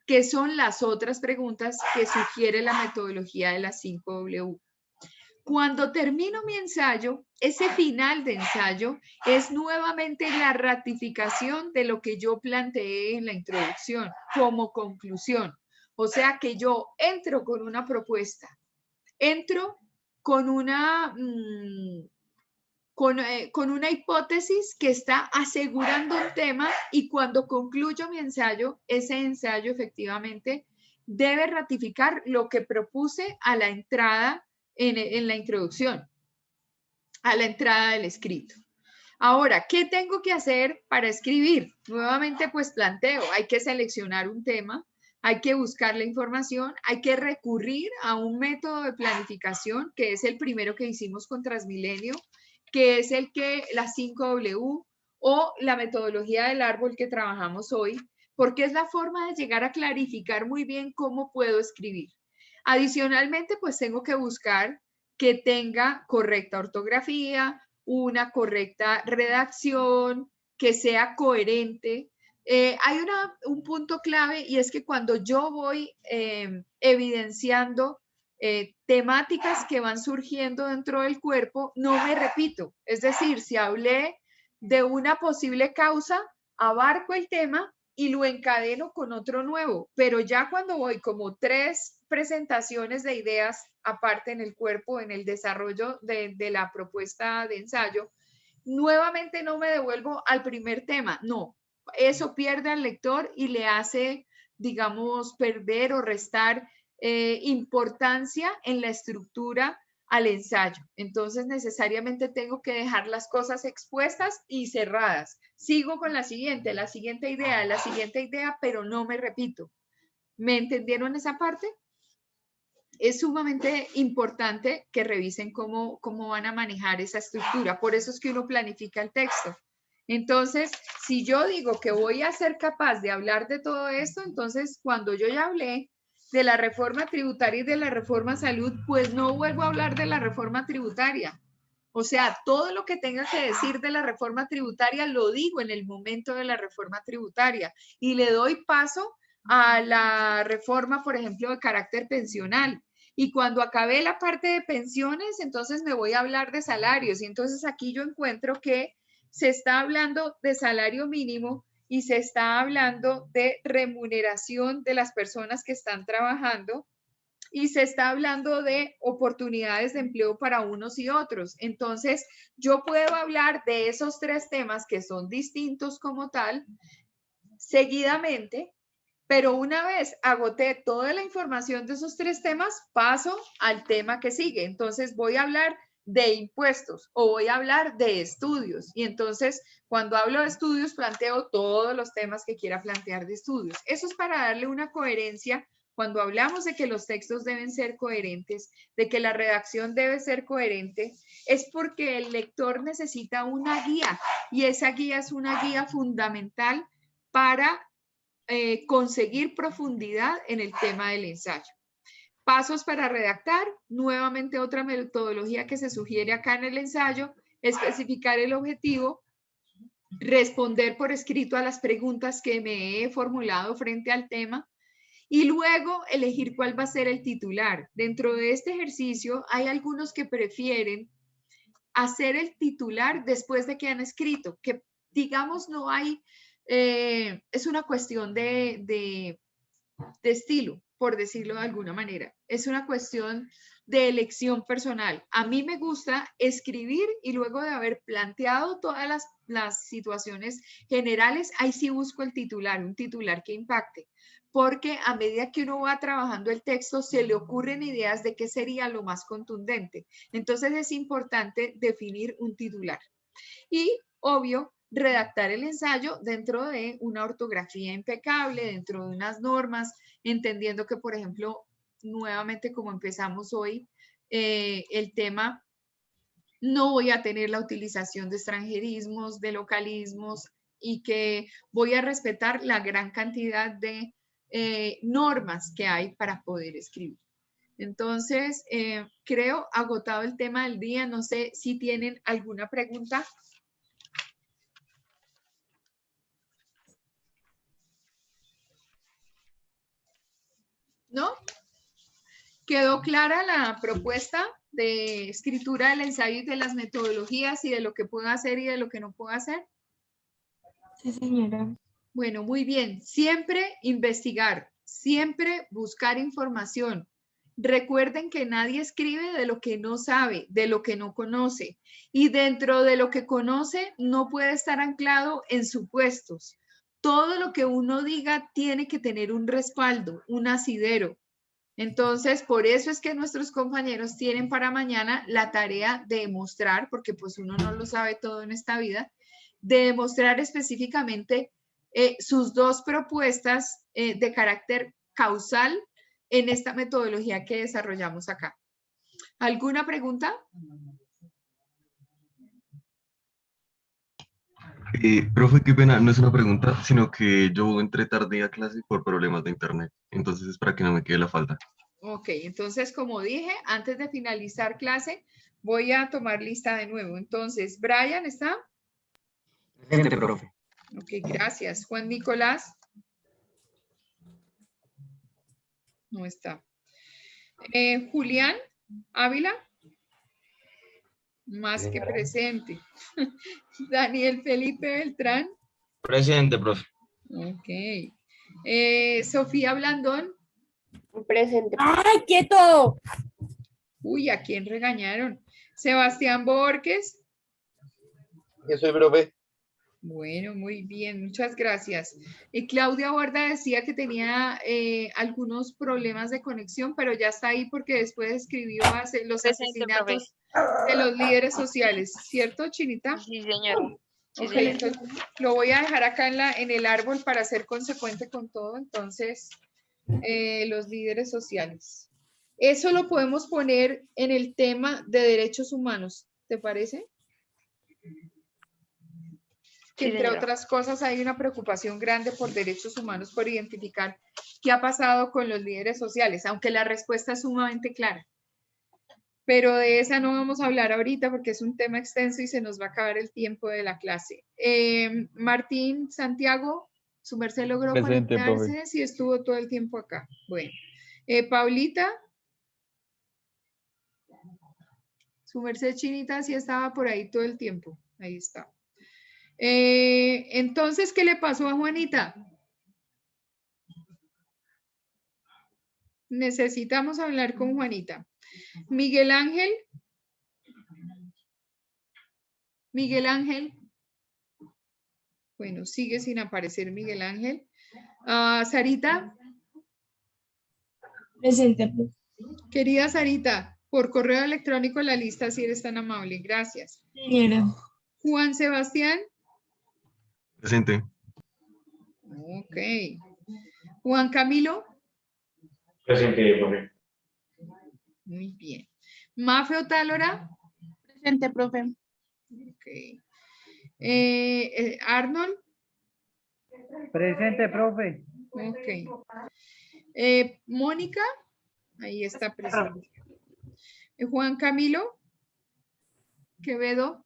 que son las otras preguntas que sugiere la metodología de las 5W. Cuando termino mi ensayo, ese final de ensayo es nuevamente la ratificación de lo que yo planteé en la introducción como conclusión. O sea que yo entro con una propuesta, entro con una, con una hipótesis que está asegurando un tema y cuando concluyo mi ensayo, ese ensayo efectivamente debe ratificar lo que propuse a la entrada en la introducción, a la entrada del escrito. Ahora, ¿qué tengo que hacer para escribir? Nuevamente, pues planteo, hay que seleccionar un tema, hay que buscar la información, hay que recurrir a un método de planificación, que es el primero que hicimos con Transmilenio, que es el que la 5W o la metodología del árbol que trabajamos hoy, porque es la forma de llegar a clarificar muy bien cómo puedo escribir. Adicionalmente, pues tengo que buscar que tenga correcta ortografía, una correcta redacción, que sea coherente. Hay un punto clave y es que cuando yo voy evidenciando temáticas que van surgiendo dentro del cuerpo, no me repito. Es decir, si hablé de una posible causa, abarco el tema y lo encadeno con otro nuevo, pero ya cuando voy como 3 presentaciones de ideas aparte en el cuerpo, en el desarrollo de la propuesta de ensayo, nuevamente no me devuelvo al primer tema, no, eso pierde al lector y le hace, digamos, perder o restar importancia en la estructura al ensayo. Entonces, necesariamente tengo que dejar las cosas expuestas y cerradas. Sigo con la siguiente idea, pero no me repito. ¿Me entendieron esa parte? Es sumamente importante que revisen cómo van a manejar esa estructura. Por eso es que uno planifica el texto. Entonces, si yo digo que voy a ser capaz de hablar de todo esto, entonces cuando yo ya hablé de la reforma tributaria y de la reforma salud, pues no vuelvo a hablar de la reforma tributaria. O sea, todo lo que tenga que decir de la reforma tributaria lo digo en el momento de la reforma tributaria y le doy paso a la reforma, por ejemplo, de carácter pensional. Y cuando acabé la parte de pensiones, entonces me voy a hablar de salarios. Y entonces aquí yo encuentro que se está hablando de salario mínimo y se está hablando de remuneración de las personas que están trabajando y se está hablando de oportunidades de empleo para unos y otros. Entonces, yo puedo hablar de esos 3 temas que son distintos como tal, seguidamente, pero una vez agoté toda la información de esos 3 temas, paso al tema que sigue. Entonces, voy a hablar de impuestos o voy a hablar de estudios. Y entonces, cuando hablo de estudios, planteo todos los temas que quiera plantear de estudios. Eso es para darle una coherencia. Cuando hablamos de que los textos deben ser coherentes, de que la redacción debe ser coherente, es porque el lector necesita una guía y esa guía es una guía fundamental para conseguir profundidad en el tema del ensayo. Pasos para redactar, nuevamente otra metodología que se sugiere acá en el ensayo, especificar el objetivo, responder por escrito a las preguntas que me he formulado frente al tema y luego elegir cuál va a ser el titular. Dentro de este ejercicio hay algunos que prefieren hacer el titular después de que han escrito, que digamos no hay, es una cuestión de estilo, por decirlo de alguna manera. Es una cuestión de elección personal. A mí me gusta escribir y luego de haber planteado todas las situaciones generales, ahí sí busco el titular, un titular que impacte, porque a medida que uno va trabajando el texto, se le ocurren ideas de qué sería lo más contundente. Entonces es importante definir un titular. Y, obvio, redactar el ensayo dentro de una ortografía impecable, dentro de unas normas, entendiendo que, por ejemplo, nuevamente como empezamos hoy, el tema, no voy a tener la utilización de extranjerismos, de localismos y que voy a respetar la gran cantidad de normas que hay para poder escribir. Entonces, creo agotado el tema del día. No sé si tienen alguna pregunta. ¿No? ¿Quedó clara la propuesta de escritura del ensayo y de las metodologías y de lo que puedo hacer y de lo que no puedo hacer? Sí, señora. Bueno, muy bien. Siempre investigar, siempre buscar información. Recuerden que nadie escribe de lo que no sabe, de lo que no conoce. Y dentro de lo que conoce no puede estar anclado en supuestos. Todo lo que uno diga tiene que tener un respaldo, un asidero. Entonces, por eso es que nuestros compañeros tienen para mañana la tarea de demostrar, porque pues uno no lo sabe todo en esta vida, de demostrar específicamente sus dos propuestas de carácter causal en esta metodología que desarrollamos acá. ¿Alguna pregunta? Profe, qué pena, no es una pregunta, sino que yo entré tarde a clase por problemas de internet, entonces es para que no me quede la falta. Ok, entonces como dije, antes de finalizar clase, voy a tomar lista de nuevo. Entonces, Brian, ¿está? Presente, profe. Ok, gracias. Juan Nicolás. No está. Julián Ávila. Más que presente. Daniel Felipe Beltrán. Presente, profe. Ok. Sofía Blandón. Presente. ¡Ay, quieto! Uy, ¿a quién regañaron? Sebastián Borges. Yo soy profe. Bueno, muy bien, muchas gracias. Claudia Borda decía que tenía algunos problemas de conexión, pero ya está ahí porque después escribió los asesinatos de los líderes sociales, ¿cierto, Chinita? Sí, señor. Sí, Ok, señor. entonces lo voy a dejar acá en el árbol para ser consecuente con todo. Entonces, los líderes sociales. Eso lo podemos poner en el tema de derechos humanos, ¿te parece? Que Sí, entre señora. otras cosas hay una preocupación grande por derechos humanos, por identificar qué ha pasado con los líderes sociales, aunque la respuesta es sumamente clara. Pero de esa no vamos a hablar ahorita porque es un tema extenso y se nos va a acabar el tiempo de la clase. Martín Santiago, su merced logró Presente, conectarse, profe. sí estuvo todo el tiempo acá. Bueno, Paulita, su merced Chinita sí estaba por ahí todo el tiempo, ahí está. Entonces, ¿qué le pasó a Juanita? Necesitamos hablar con Juanita. Miguel Ángel. Miguel Ángel. Bueno, sigue sin aparecer Miguel Ángel. Sarita. Presente, profe. Querida Sarita, por correo electrónico la lista si eres tan amable. Gracias. Señora. Juan Sebastián. Presente. Ok. Juan Camilo. Presente, profe. Muy bien. Mafe Otálora. Presente, profe. Ok. Arnold. Presente, profe. Ok. Mónica. Ahí está presente. Juan Camilo. Quevedo.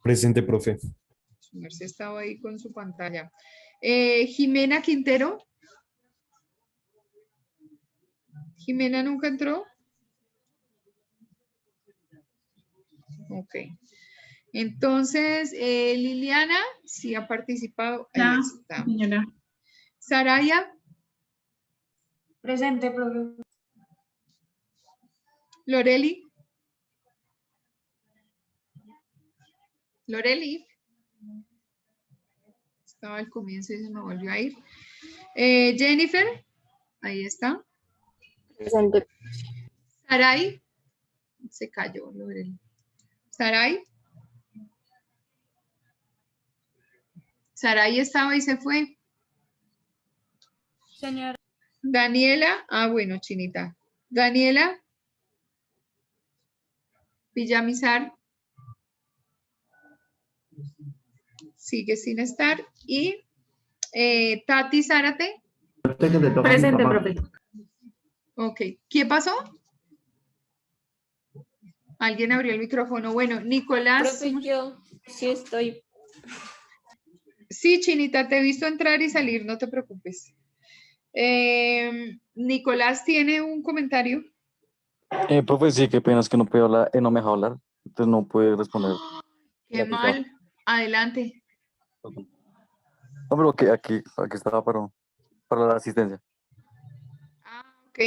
Presente, profe. Su merced estaba ahí con su pantalla. Jimena Quintero. Jimena nunca entró. Ok. Entonces, Liliana sí ha participado. Ahí está. Señora. Saraya. Presente, profe. Loreli. Loreli. Estaba al comienzo y se me volvió a ir. Jennifer. Ahí está. Presente. Saray. Se cayó, Loreli. Saray. Saray estaba y se fue. Señora. Daniela. Ah, bueno, Chinita. Daniela. Villamizar. Sigue sin estar. Y Tati Zárate. Presente, profe. Ok. ¿Qué pasó? Alguien abrió el micrófono. Bueno, Nicolás. Profe, yo sí estoy. Sí, Chinita, te he visto entrar y salir, no te preocupes. Nicolás tiene un comentario. Profe, sí, qué pena, es que no puedo hablar, no me deja hablar, entonces no puede responder. Qué mal. Adelante. No, pero que aquí estaba para la asistencia. Ok,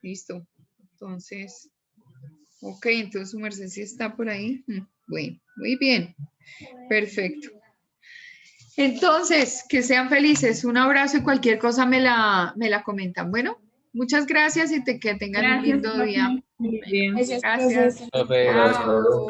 listo. Entonces, ok, entonces su merced sí está por ahí. Bueno, muy bien. Perfecto. Entonces, que sean felices. Un abrazo y cualquier cosa me la comentan. Bueno, muchas gracias y que tengan un lindo día. Muy bien. Gracias. Profe, gracias. Chao.